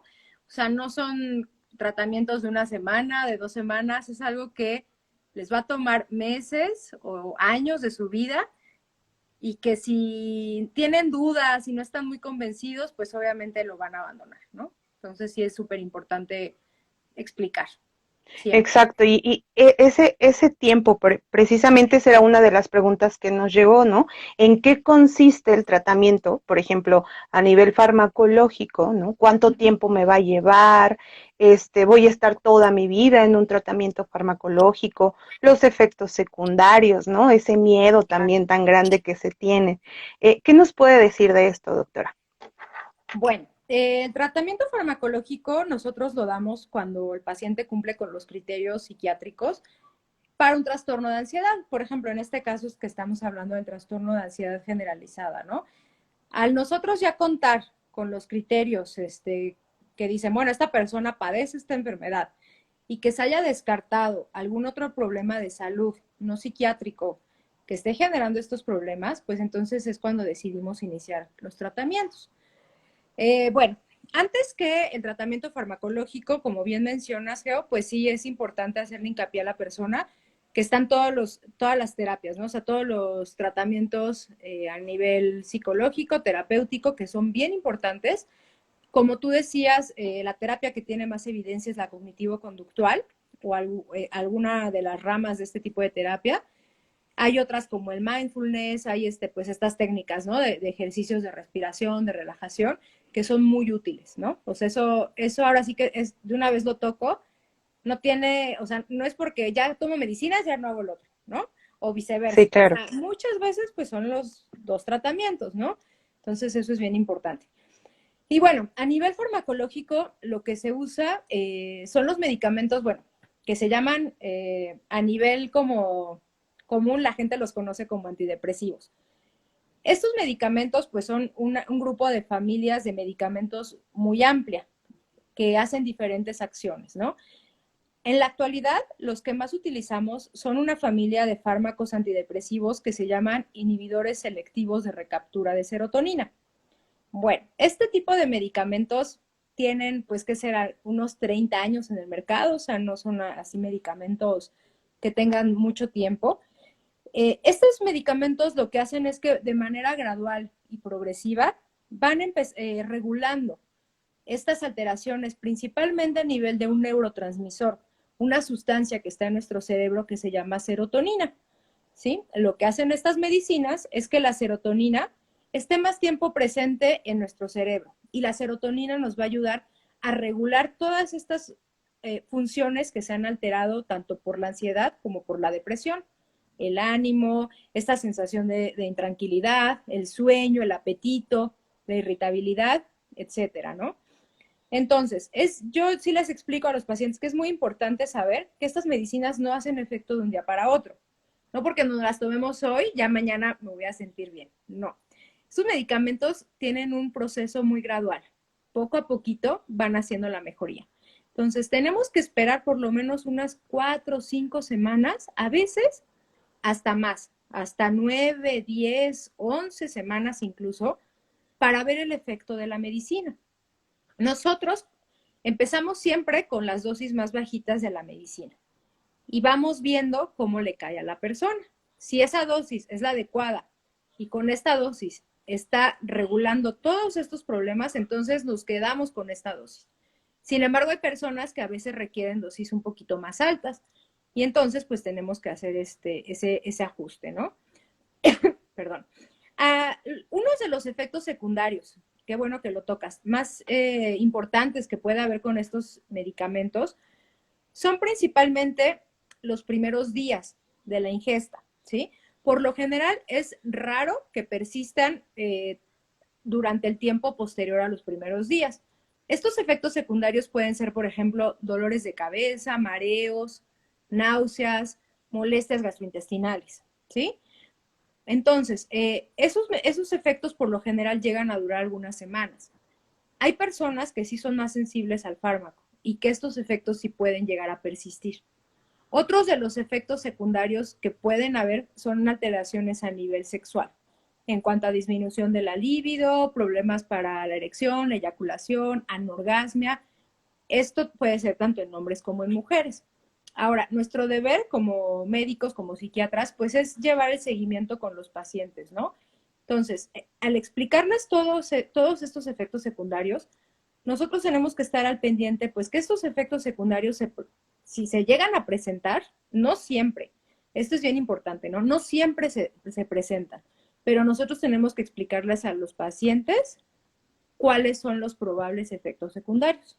O sea, no son tratamientos de una semana, de 2 semanas, es algo que les va a tomar meses o años de su vida y que si tienen dudas y no están muy convencidos, pues obviamente lo van a abandonar, ¿no? Entonces sí es súper importante explicar siempre. Exacto, ese tiempo, precisamente esa era una de las preguntas que nos llegó, ¿no? ¿En qué consiste el tratamiento, por ejemplo, a nivel farmacológico, ¿no? ¿Cuánto tiempo me va a llevar? Voy a estar toda mi vida en un tratamiento farmacológico, los efectos secundarios, ¿no? Ese miedo también tan grande que se tiene. ¿Qué nos puede decir de esto, doctora? Bueno, el tratamiento farmacológico nosotros lo damos cuando el paciente cumple con los criterios psiquiátricos para un trastorno de ansiedad. Por ejemplo, en este caso es que estamos hablando del trastorno de ansiedad generalizada, ¿no? Al nosotros ya contar con los criterios que dicen, bueno, esta persona padece esta enfermedad y que se haya descartado algún otro problema de salud no psiquiátrico que esté generando estos problemas, pues entonces es cuando decidimos iniciar los tratamientos. Bueno, antes que el tratamiento farmacológico, como bien mencionas, Geo, pues sí es importante hacerle hincapié a la persona que están todas las terapias, ¿no? O sea, todos los tratamientos a nivel psicológico, terapéutico, que son bien importantes. Como tú decías, la terapia que tiene más evidencia es la cognitivo-conductual o alguna de las ramas de este tipo de terapia. Hay otras como el mindfulness, hay pues estas técnicas, ¿no? De ejercicios de respiración, de relajación, que son muy útiles, ¿no? O sea, eso ahora sí que es, de una vez lo toco, no tiene, o sea, no es porque ya tomo medicinas, ya no hago lo otro, ¿no? O Sí, viceversa. O claro. sea, muchas veces pues son los dos tratamientos, ¿no? Entonces eso es bien importante. Y bueno, a nivel farmacológico, lo que se usa son los medicamentos, bueno, que se llaman a nivel como común, la gente los conoce como antidepresivos. Estos medicamentos, pues, son un grupo de familias de medicamentos muy amplia que hacen diferentes acciones, ¿no? En la actualidad, los que más utilizamos son una familia de fármacos antidepresivos que se llaman inhibidores selectivos de recaptura de serotonina. Bueno, este tipo de medicamentos tienen, pues, que ser unos 30 años en el mercado, o sea, no son así medicamentos que tengan mucho tiempo. Estos medicamentos lo que hacen es que de manera gradual y progresiva van regulando estas alteraciones, principalmente a nivel de un neurotransmisor, una sustancia que está en nuestro cerebro que se llama serotonina. ¿Sí? Lo que hacen estas medicinas es que la serotonina esté más tiempo presente en nuestro cerebro y la serotonina nos va a ayudar a regular todas estas funciones que se han alterado tanto por la ansiedad como por la depresión. El ánimo, esta sensación de intranquilidad, el sueño, el apetito, la irritabilidad, etcétera, ¿no? Entonces, yo sí les explico a los pacientes que es muy importante saber que estas medicinas no hacen efecto de un día para otro. No porque nos las tomemos hoy, ya mañana me voy a sentir bien. No. Estos medicamentos tienen un proceso muy gradual. Poco a poquito van haciendo la mejoría. Entonces, tenemos que esperar por lo menos unas 4 o 5 semanas, a veces hasta más, hasta 9, 10, 11 semanas incluso, para ver el efecto de la medicina. Nosotros empezamos siempre con las dosis más bajitas de la medicina y vamos viendo cómo le cae a la persona. Si esa dosis es la adecuada y con esta dosis está regulando todos estos problemas, entonces nos quedamos con esta dosis. Sin embargo, hay personas que a veces requieren dosis un poquito más altas y entonces pues tenemos que hacer ese ajuste, ¿no? Perdón. Uno de los efectos secundarios, qué bueno que lo tocas, más importantes que puede haber con estos medicamentos, son principalmente los primeros días de la ingesta, ¿sí? Por lo general es raro que persistan durante el tiempo posterior a los primeros días. Estos efectos secundarios pueden ser, por ejemplo, dolores de cabeza, mareos, náuseas, molestias gastrointestinales, ¿sí? Entonces, esos efectos por lo general llegan a durar algunas semanas. Hay personas que sí son más sensibles al fármaco y que estos efectos sí pueden llegar a persistir. Otros de los efectos secundarios que pueden haber son alteraciones a nivel sexual, en cuanto a disminución de la libido, problemas para la erección, la eyaculación, anorgasmia. Esto puede ser tanto en hombres como en mujeres. Ahora, nuestro deber como médicos, como psiquiatras, pues es llevar el seguimiento con los pacientes, ¿no? Entonces, al explicarles todos estos efectos secundarios, nosotros tenemos que estar al pendiente, pues que estos efectos secundarios, si se llegan a presentar, no siempre, esto es bien importante, ¿no? No siempre se presentan, pero nosotros tenemos que explicarles a los pacientes cuáles son los probables efectos secundarios,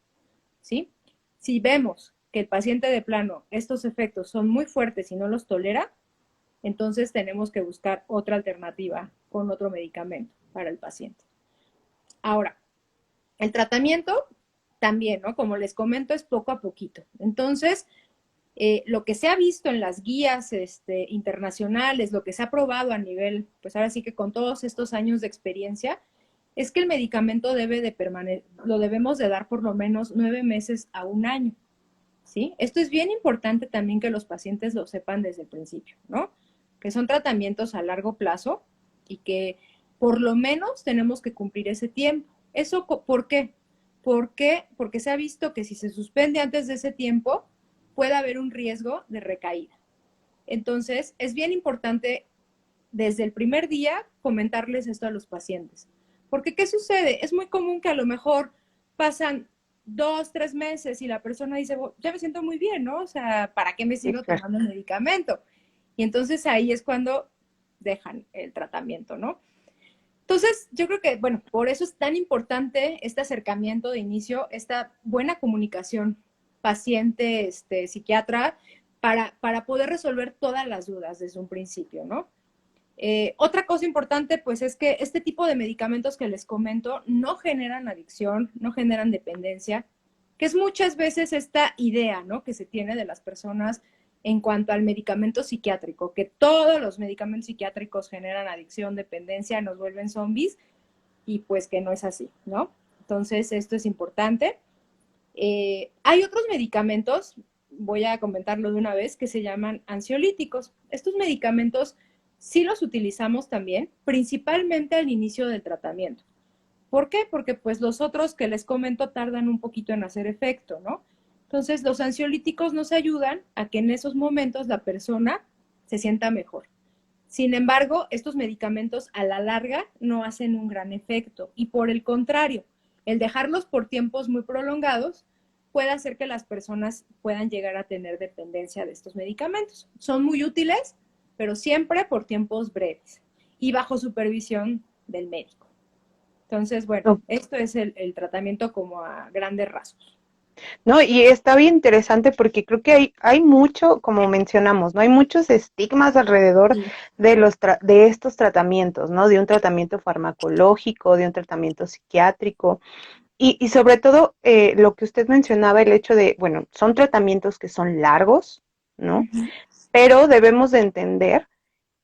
¿sí? Si vemos que el paciente de plano, estos efectos son muy fuertes y no los tolera, entonces tenemos que buscar otra alternativa con otro medicamento para el paciente. Ahora, el tratamiento también, ¿no? Como les comento, es poco a poquito. Entonces, lo que se ha visto en las guías internacionales, lo que se ha probado a nivel, pues ahora sí que con todos estos años de experiencia, es que el medicamento lo debemos de dar por lo menos 9 meses a un año, ¿sí? Esto es bien importante también que los pacientes lo sepan desde el principio, ¿no? Que son tratamientos a largo plazo y que por lo menos tenemos que cumplir ese tiempo. ¿Eso por qué? ¿Por qué? Porque se ha visto que si se suspende antes de ese tiempo, puede haber un riesgo de recaída. Entonces, es bien importante desde el primer día comentarles esto a los pacientes. Porque, ¿qué sucede? Es muy común que a lo mejor pasan 2, 3 meses y la persona dice, ya me siento muy bien, ¿no? O sea, ¿para qué me Sí, sigo claro. tomando el medicamento? Y entonces ahí es cuando dejan el tratamiento, ¿no? Entonces, yo creo que, bueno, por eso es tan importante este acercamiento de inicio, esta buena comunicación paciente, psiquiatra, para poder resolver todas las dudas desde un principio, ¿no? Otra cosa importante, pues, es que este tipo de medicamentos que les comento no generan adicción, no generan dependencia, que es muchas veces esta idea, ¿no? Que se tiene de las personas en cuanto al medicamento psiquiátrico, que todos los medicamentos psiquiátricos generan adicción, dependencia, nos vuelven zombies, y pues que no es así, ¿no? Entonces, esto es importante. Hay otros medicamentos, voy a comentarlo de una vez, que se llaman ansiolíticos. Estos medicamentos sí los utilizamos también, principalmente al inicio del tratamiento. ¿Por qué? Porque pues los otros que les comento tardan un poquito en hacer efecto, ¿no? Entonces los ansiolíticos nos ayudan a que en esos momentos la persona se sienta mejor. Sin embargo, estos medicamentos a la larga no hacen un gran efecto y por el contrario, el dejarlos por tiempos muy prolongados puede hacer que las personas puedan llegar a tener dependencia de estos medicamentos. Son muy útiles, pero siempre por tiempos breves y bajo supervisión del médico. Entonces, bueno, No, esto es el tratamiento como a grandes rasgos. no, y está bien interesante porque creo que hay mucho, como mencionamos, ¿no? Hay muchos estigmas alrededor Sí. de de estos tratamientos, ¿no? De un tratamiento farmacológico, de un tratamiento psiquiátrico. Y sobre todo, lo que usted mencionaba, el hecho de, bueno, son tratamientos que son largos, ¿no? Uh-huh. Pero debemos de entender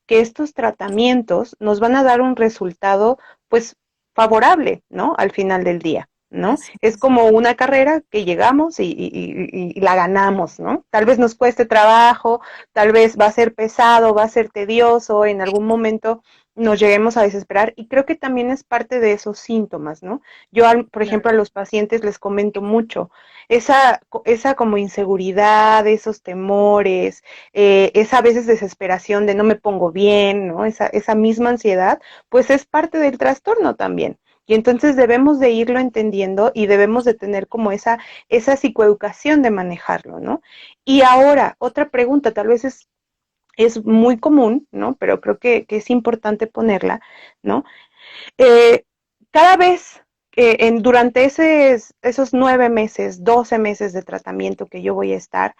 que estos tratamientos nos van a dar un resultado, pues, favorable, ¿no? Al final del día, ¿no? Así Es es. como una carrera que llegamos y la ganamos, ¿no? Tal vez nos cueste trabajo, tal vez va a ser pesado, va a ser tedioso, en algún momento nos lleguemos a desesperar y creo que también es parte de esos síntomas, ¿no? Yo, por ejemplo, a Claro. los pacientes les comento mucho esa como inseguridad, esos temores, esa a veces desesperación de no me pongo bien, ¿no? Esa misma ansiedad, pues es parte del trastorno también. Y entonces debemos de irlo entendiendo y debemos de tener como esa psicoeducación de manejarlo, ¿no? Y ahora, otra pregunta, tal vez es muy común, ¿no? Pero creo que es importante ponerla, ¿no? Eh, cada vez durante esos 9 meses, 12 meses de tratamiento que yo voy a estar,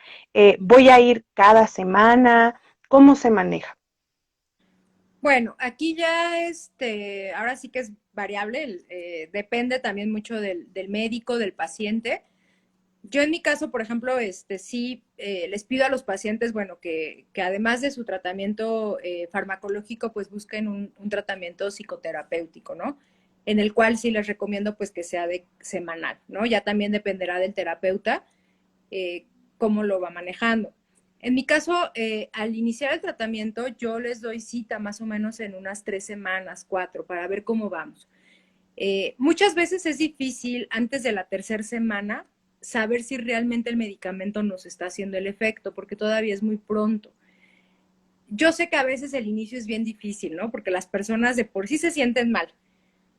voy a ir cada semana, ¿cómo se maneja? Bueno, aquí ya ahora sí que es variable, depende también mucho del médico, del paciente. Yo en mi caso, por ejemplo, sí les pido a los pacientes, bueno, que además de su tratamiento farmacológico, pues busquen un tratamiento psicoterapéutico, ¿no? En el cual sí les recomiendo pues que sea de semanal, ¿no? Ya también dependerá del terapeuta eh, cómo lo va manejando. En mi caso, al iniciar el tratamiento, yo les doy cita más o menos en unas 3 semanas, 4, para ver cómo vamos. Muchas veces es difícil antes de la tercera semana saber si realmente el medicamento nos está haciendo el efecto, porque todavía es muy pronto. Yo sé que a veces el inicio es bien difícil, ¿no? Porque las personas de por sí se sienten mal.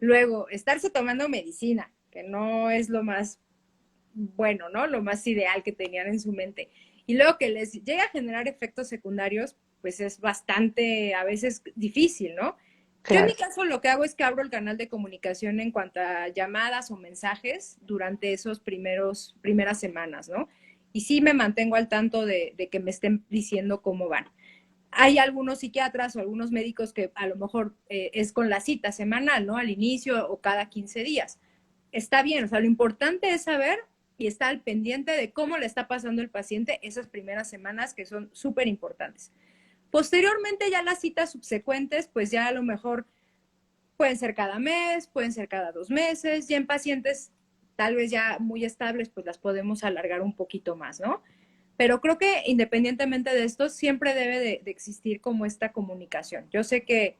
Luego, estarse tomando medicina, que no es lo más bueno, ¿no? Lo más ideal que tenían en su mente. Y luego que les llega a generar efectos secundarios, pues es bastante a veces difícil, ¿no? Yo en mi Claro. caso lo que hago es que abro el canal de comunicación en cuanto a llamadas o mensajes durante esos primeras semanas, ¿no? Y sí me mantengo al tanto de que me estén diciendo cómo van. Hay algunos psiquiatras o algunos médicos que a lo mejor es con la cita semanal, ¿no? Al inicio o cada 15 días. Está bien, o sea, lo importante es saber y estar al pendiente de cómo le está pasando el paciente esas primeras semanas que son súper importantes. Posteriormente, ya las citas subsecuentes, pues ya a lo mejor pueden ser cada mes, pueden ser cada 2 meses, y en pacientes tal vez ya muy estables, pues las podemos alargar un poquito más, ¿no? Pero creo que independientemente de esto, siempre debe de existir como esta comunicación. Yo sé que,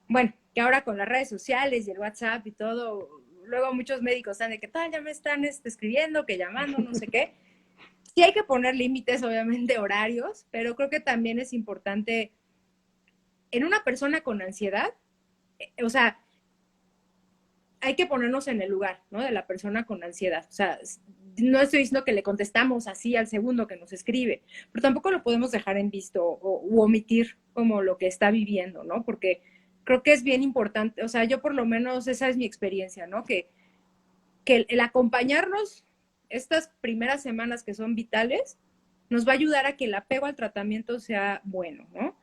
bueno, que ahora con las redes sociales y el WhatsApp y todo, luego muchos médicos están de que tal, ya me están escribiendo, que llamando, no sé qué. Sí hay que poner límites, obviamente, horarios, pero creo que también es importante en una persona con ansiedad, o sea, hay que ponernos en el lugar, ¿no? De la persona con ansiedad. O sea, no estoy diciendo que le contestamos así al segundo que nos escribe, pero tampoco lo podemos dejar en visto u omitir como lo que está viviendo, ¿no? Porque creo que es bien importante, o sea, yo por lo menos esa es mi experiencia, ¿no? Que el acompañarnos estas primeras semanas que son vitales nos va a ayudar a que el apego al tratamiento sea bueno, ¿no?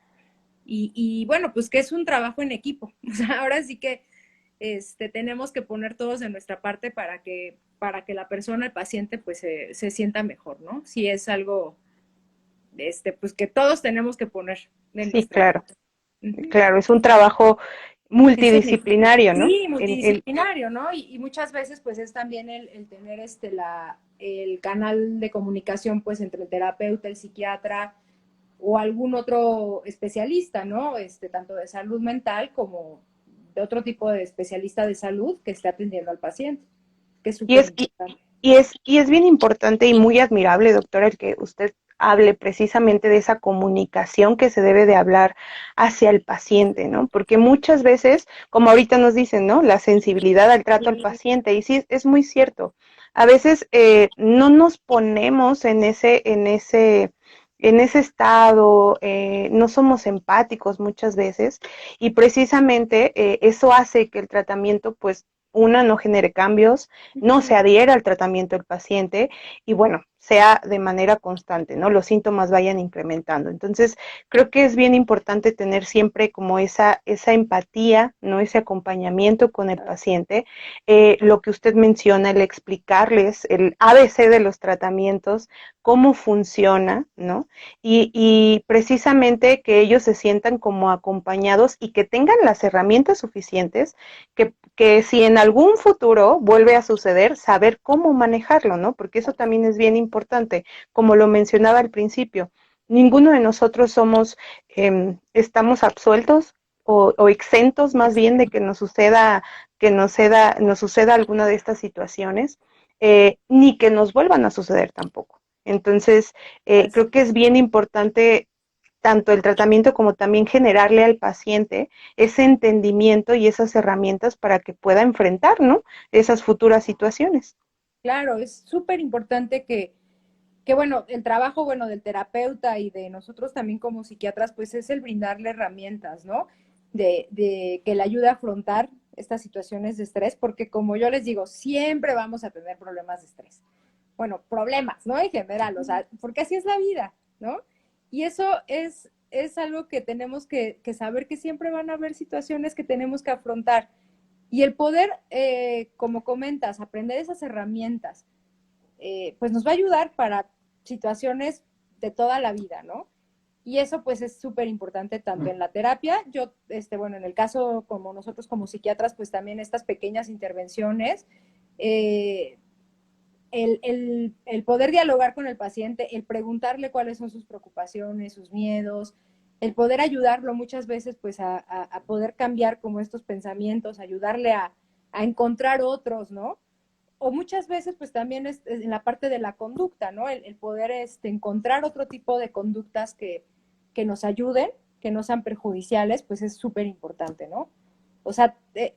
Y bueno, pues que es un trabajo en equipo. O sea, ahora sí que tenemos que poner todos de nuestra parte para que la persona, el paciente, pues se sienta mejor, ¿no? Si es algo, pues que todos tenemos que poner de Sí, nuestra claro, parte. Uh-huh. claro, es un trabajo Es en equipo. multidisciplinario, ¿no? Sí, multidisciplinario, ¿no? Y muchas veces, pues, es también el tener el canal de comunicación, pues, entre el terapeuta, el psiquiatra o algún otro especialista, ¿no? Tanto de salud mental como de otro tipo de especialista de salud que esté atendiendo al paciente, que es Y súper es, importante. y es bien importante y muy admirable, doctora, el que usted hable precisamente de esa comunicación que se debe de hablar hacia el paciente, ¿no? Porque muchas veces, como ahorita nos dicen, ¿no? La sensibilidad al trato al paciente, y sí, es muy cierto. A veces no nos ponemos en ese estado, no somos empáticos muchas veces, y precisamente eso hace que el tratamiento, pues, una, no genere cambios, no se adhiera al tratamiento del paciente y bueno, sea de manera constante, ¿no? Los síntomas vayan incrementando. Entonces, creo que es bien importante tener siempre como esa empatía, ¿no? Ese acompañamiento con el paciente. Lo que usted menciona, el explicarles el ABC de los tratamientos, cómo funciona, ¿no? Y precisamente que ellos se sientan como acompañados y que tengan las herramientas suficientes que si en algún futuro vuelve a suceder, saber cómo manejarlo, ¿no? Porque eso también es bien importante, como lo mencionaba al principio. Ninguno de nosotros estamos absueltos o exentos más bien de que nos suceda alguna de estas situaciones, ni que nos vuelvan a suceder tampoco. Entonces, creo que es bien importante tanto el tratamiento como también generarle al paciente ese entendimiento y esas herramientas para que pueda enfrentar, ¿no? Esas futuras situaciones. Claro, es súper importante que, bueno, el trabajo, bueno, del terapeuta y de nosotros también como psiquiatras, pues es el brindarle herramientas, ¿no? De que le ayude a afrontar estas situaciones de estrés, porque como yo les digo, siempre vamos a tener problemas de estrés. Bueno, problemas, ¿no? En general, o sea, porque así es la vida, ¿no? Y eso es algo que tenemos que saber que siempre van a haber situaciones que tenemos que afrontar. Y el poder, como comentas, aprender esas herramientas, pues nos va a ayudar para situaciones de toda la vida, ¿no? Y eso pues es súper importante tanto en la terapia, yo, bueno, en el caso como nosotros como psiquiatras, pues también estas pequeñas intervenciones, eh, el poder dialogar con el paciente, el preguntarle cuáles son sus preocupaciones, sus miedos, el poder ayudarlo muchas veces pues a poder cambiar como estos pensamientos, ayudarle a encontrar otros, ¿no? O muchas veces pues también es en la parte de la conducta, ¿no? El poder encontrar otro tipo de conductas que nos ayuden, que no sean perjudiciales, pues es súper importante, ¿no? O sea,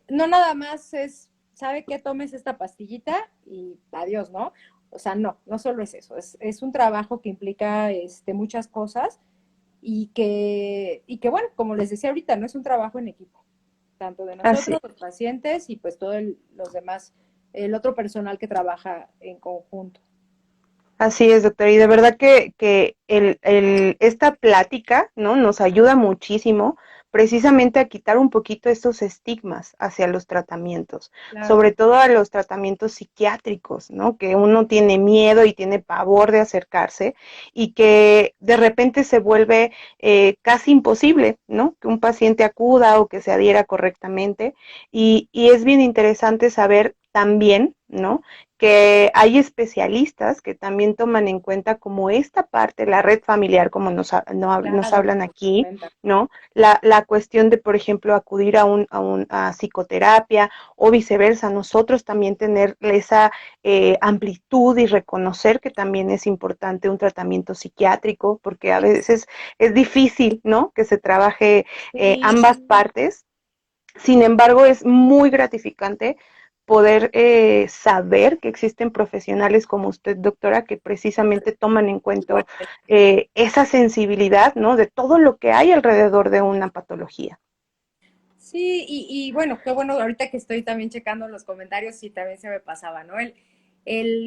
no nada más es, ¿sabe qué? Tomes esta pastillita y adiós, ¿no? O sea, no, no solo es eso, es un trabajo que implica muchas cosas y que, bueno, como les decía ahorita, no es un trabajo en equipo, tanto de Así, nosotros, los pacientes y pues todos los demás, el otro personal que trabaja en conjunto. así es, doctor. Y de verdad que esta plática, ¿no? Nos ayuda muchísimo precisamente a quitar un poquito estos estigmas hacia los tratamientos, Claro. sobre todo a los tratamientos psiquiátricos, ¿no? Que uno tiene miedo y tiene pavor de acercarse y que de repente se vuelve casi imposible, ¿no? Que un paciente acuda o que se adhiera correctamente y es bien interesante saber también, ¿no? Que hay especialistas que también toman en cuenta como esta parte, la red familiar, como nos Claro, hablan por aquí, cuenta. ¿no? La cuestión de, por ejemplo, acudir a psicoterapia o viceversa, nosotros también tener esa amplitud y reconocer que también es importante un tratamiento psiquiátrico, porque a veces es difícil, ¿no? Que se trabaje Sí, ambas partes. Sin embargo, es muy gratificante poder saber que existen profesionales como usted, doctora, que precisamente toman en cuenta igualmente. esa sensibilidad, ¿no? De todo lo que hay alrededor de una patología. Sí, y bueno, qué bueno, ahorita que estoy también checando los comentarios, sí, también se me pasaba, ¿no?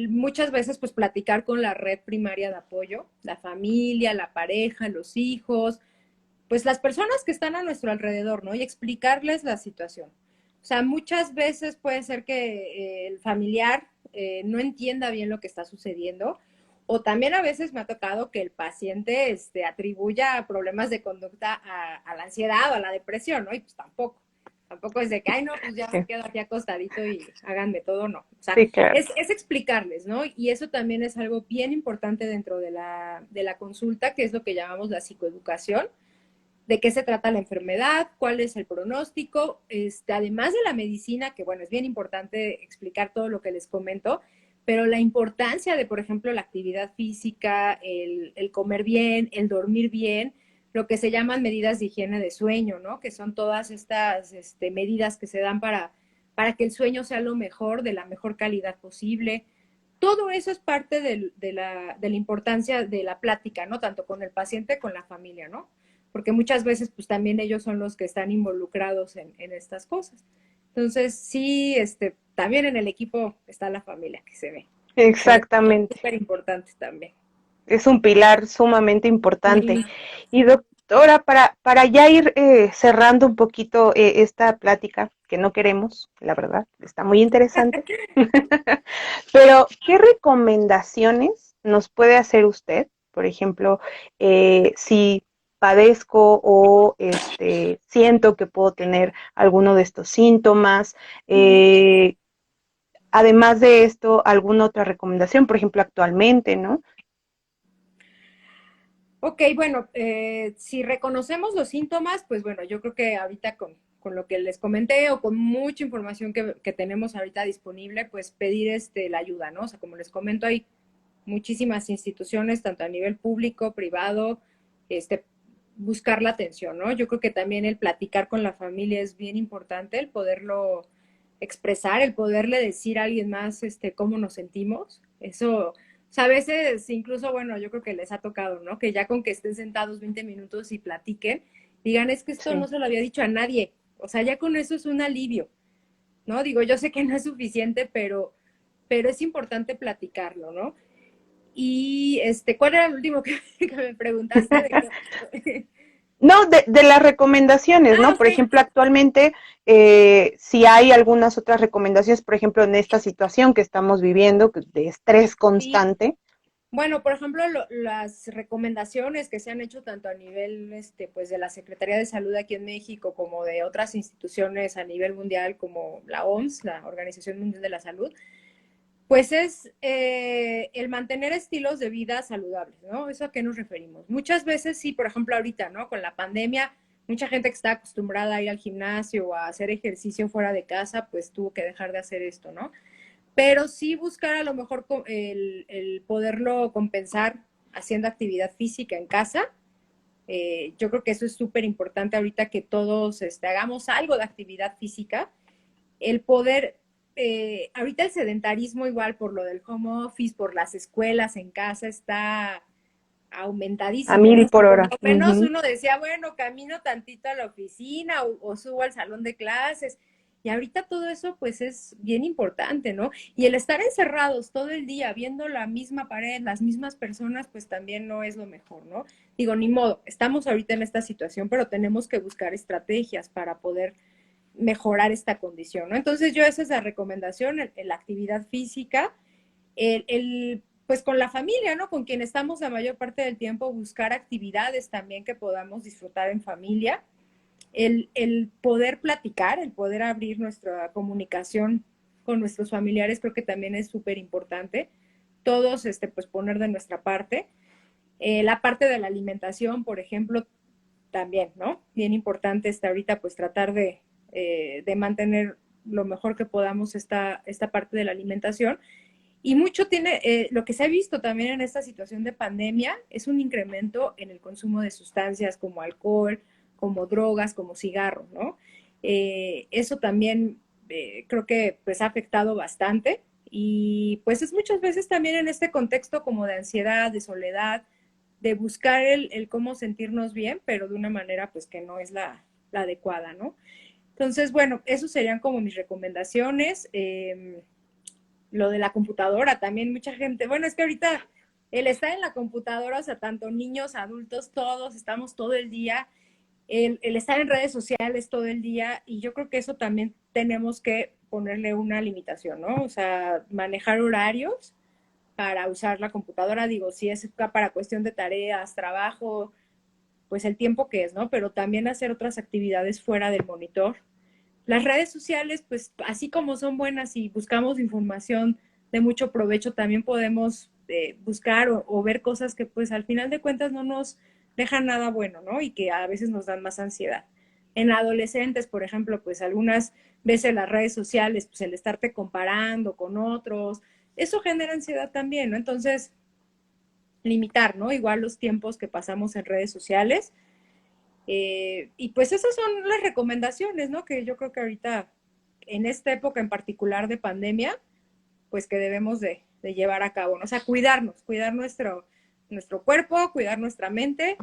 Muchas veces, pues, platicar con la red primaria de apoyo, la familia, la pareja, los hijos, pues las personas que están a nuestro alrededor, ¿no? Y explicarles la situación. O sea, muchas veces puede ser que el familiar no entienda bien lo que está sucediendo, o también a veces me ha tocado que el paciente atribuya problemas de conducta a la ansiedad o a la depresión, ¿no? Y pues tampoco es de que, ay, no, pues ya Sí, me quedo aquí acostadito y háganme todo, no. O sea, sí, claro. es explicarles, ¿no? Y eso también es algo bien importante dentro de la consulta, que es lo que llamamos la psicoeducación, de qué se trata la enfermedad, cuál es el pronóstico, además de la medicina, que bueno, es bien importante explicar todo lo que les comento, pero la importancia de, por ejemplo, la actividad física, el comer bien, el dormir bien, lo que se llaman medidas de higiene de sueño, ¿no? Que son todas estas medidas que se dan para que el sueño sea lo mejor, de la mejor calidad posible. Todo eso es parte de la importancia de la plática, ¿no? Tanto con el paciente, con la familia, ¿no? Porque muchas veces pues también ellos son los que están involucrados en estas cosas. Entonces, sí, también en el equipo está la familia que se ve Exactamente. súper importante también. Es un pilar sumamente importante. Sí. Y doctora, para ya ir cerrando un poquito esta plática, que no queremos, la verdad, está muy interesante, pero ¿qué recomendaciones nos puede hacer usted? Por ejemplo, si padezco o siento que puedo tener alguno de estos síntomas, eh, además de esto, alguna otra recomendación, por ejemplo, actualmente, ¿no? Ok, bueno, si reconocemos los síntomas, pues bueno, yo creo que ahorita con lo que les comenté o con mucha información que tenemos ahorita disponible, pues pedir la ayuda, ¿no? O sea, como les comento, hay muchísimas instituciones, tanto a nivel público, privado, buscar la atención, ¿no? Yo creo que también el platicar con la familia es bien importante, el poderlo expresar, el poderle decir a alguien más, cómo nos sentimos. Eso, o sea, a veces incluso, bueno, yo creo que les ha tocado, ¿no? Que ya con que estén sentados 20 minutos y platiquen, digan, es que esto no Sí. se lo había dicho a nadie. O sea, ya con eso es un alivio, ¿no? Digo, yo sé que no es suficiente, pero es importante platicarlo, ¿no? Y ¿cuál era el último que me preguntaste? No, de las recomendaciones, Ah, ¿no? Por ok. ejemplo, actualmente, si hay algunas otras recomendaciones, por ejemplo, en esta situación que estamos viviendo, de estrés Sí. constante. Bueno, por ejemplo, las recomendaciones que se han hecho tanto a nivel pues de la Secretaría de Salud aquí en México como de otras instituciones a nivel mundial como la OMS, la Organización Mundial de la Salud, pues es el mantener estilos de vida saludables, ¿no? ¿Eso a qué nos referimos? Muchas veces, sí, por ejemplo, ahorita, ¿no? Con la pandemia, mucha gente que está acostumbrada a ir al gimnasio o a hacer ejercicio fuera de casa, pues tuvo que dejar de hacer esto, ¿no? Pero sí buscar a lo mejor el poderlo compensar haciendo actividad física en casa. Yo creo que eso es súper importante ahorita que todos hagamos algo de actividad física, el poder, ahorita el sedentarismo igual por lo del home office, por las escuelas en casa está A aumentadísimo, ¿no? O mil sea, por por hora. lo menos Ujú. uno decía, bueno, camino tantito a la oficina o subo al salón de clases. Y ahorita todo eso pues es bien importante, ¿no? Y el estar encerrados todo el día viendo la misma pared, las mismas personas, pues también no es lo mejor, ¿no? digo, ni modo, estamos ahorita en esta situación, pero tenemos que buscar estrategias para poder mejorar esta condición, ¿no? Entonces yo esa es la recomendación, la actividad física, pues con la familia, ¿no? Con quien estamos la mayor parte del tiempo, buscar actividades también que podamos disfrutar en familia, el poder platicar, el poder abrir nuestra comunicación con nuestros familiares, creo que también es súper importante. Todos, pues poner de nuestra parte. La parte de la alimentación, por ejemplo, también, ¿no? Bien importante ahorita, pues tratar de mantener lo mejor que podamos esta parte de la alimentación. Y mucho tiene, lo que se ha visto también en esta situación de pandemia es un incremento en el consumo de sustancias como alcohol, como drogas, como cigarro, ¿no? Eso también creo que pues ha afectado bastante y pues es muchas veces también en este contexto como de ansiedad, de soledad, de buscar el cómo sentirnos bien, pero de una manera pues que no es la adecuada, ¿no? Entonces, bueno, esos serían como mis recomendaciones. Lo de la computadora también, mucha gente, bueno, es que ahorita el estar en la computadora, o sea, tanto niños, adultos, todos, estamos todo el día, el estar en redes sociales todo el día, y yo creo que eso también tenemos que ponerle una limitación, ¿no? O sea, manejar horarios para usar la computadora, digo, si es para cuestión de tareas, trabajo, pues el tiempo que es, ¿no? Pero también hacer otras actividades fuera del monitor. Las redes sociales, pues así como son buenas y buscamos información de mucho provecho, también podemos buscar o ver cosas que pues al final de cuentas no nos dejan nada bueno, ¿no? Y que a veces nos dan más ansiedad. En adolescentes, por ejemplo, pues algunas veces las redes sociales, pues el estarte comparando con otros, eso genera ansiedad también, ¿no? Entonces, limitar, ¿no? Igual los tiempos que pasamos en redes sociales. Y pues esas son las recomendaciones, ¿no? Que yo creo que ahorita, en esta época en particular de pandemia, pues que debemos de llevar a cabo, ¿no? O sea, cuidarnos, cuidar nuestro cuerpo, cuidar nuestra mente.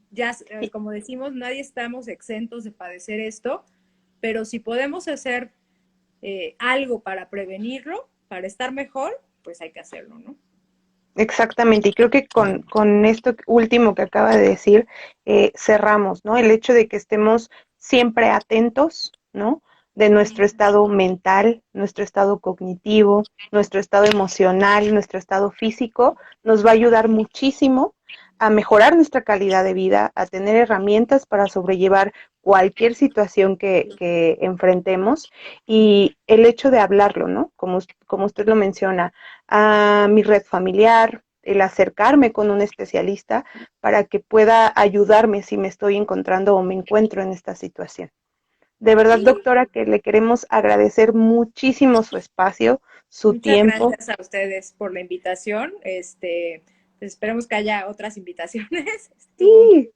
Ya, como decimos, nadie estamos exentos de padecer esto, pero si podemos hacer algo para prevenirlo, para estar mejor, pues hay que hacerlo, ¿no? Exactamente, y creo que con esto último que acaba de decir, cerramos, ¿no? El hecho de que estemos siempre atentos, ¿no? De nuestro estado mental, nuestro estado cognitivo, nuestro estado emocional, nuestro estado físico, nos va a ayudar muchísimo a mejorar nuestra calidad de vida, a tener herramientas para sobrellevar cualquier situación que enfrentemos y el hecho de hablarlo, ¿no? Como usted lo menciona, a mi red familiar, el acercarme con un especialista para que pueda ayudarme si me estoy encontrando o me encuentro en esta situación. De verdad, Sí. doctora, que le queremos agradecer muchísimo su espacio, su Muchas tiempo. gracias a ustedes por la invitación. Pues esperemos que haya otras invitaciones. Estuvo Sí,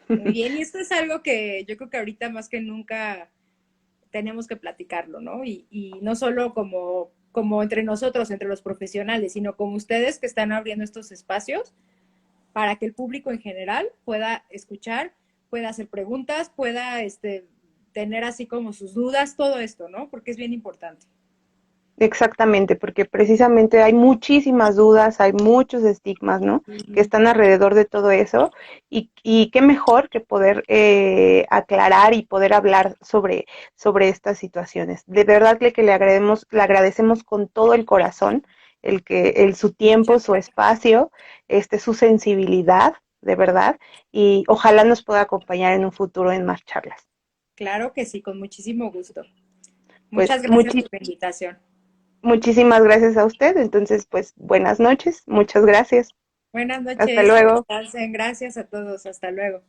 muy bien. Y esto es algo que yo creo que ahorita más que nunca tenemos que platicarlo, ¿no? Y no solo como entre nosotros, entre los profesionales, sino como ustedes que están abriendo estos espacios para que el público en general pueda escuchar, pueda hacer preguntas, pueda tener así como sus dudas, todo esto, ¿no? Porque es bien importante. exactamente, porque precisamente hay muchísimas dudas, hay muchos estigmas, ¿no? Que Mm. están alrededor de todo eso y qué mejor que poder aclarar y poder hablar sobre estas situaciones. De verdad que le agradecemos con todo el corazón su tiempo, Muchas su gracias. espacio, su sensibilidad, de verdad, y ojalá nos pueda acompañar en un futuro en más charlas. Claro que sí, con muchísimo gusto. Pues Muchas gracias por la invitación. muchísimas gracias a usted. Entonces, pues buenas noches. Muchas gracias. Buenas Hasta noches, que luego. descansen. Gracias a todos. Hasta luego.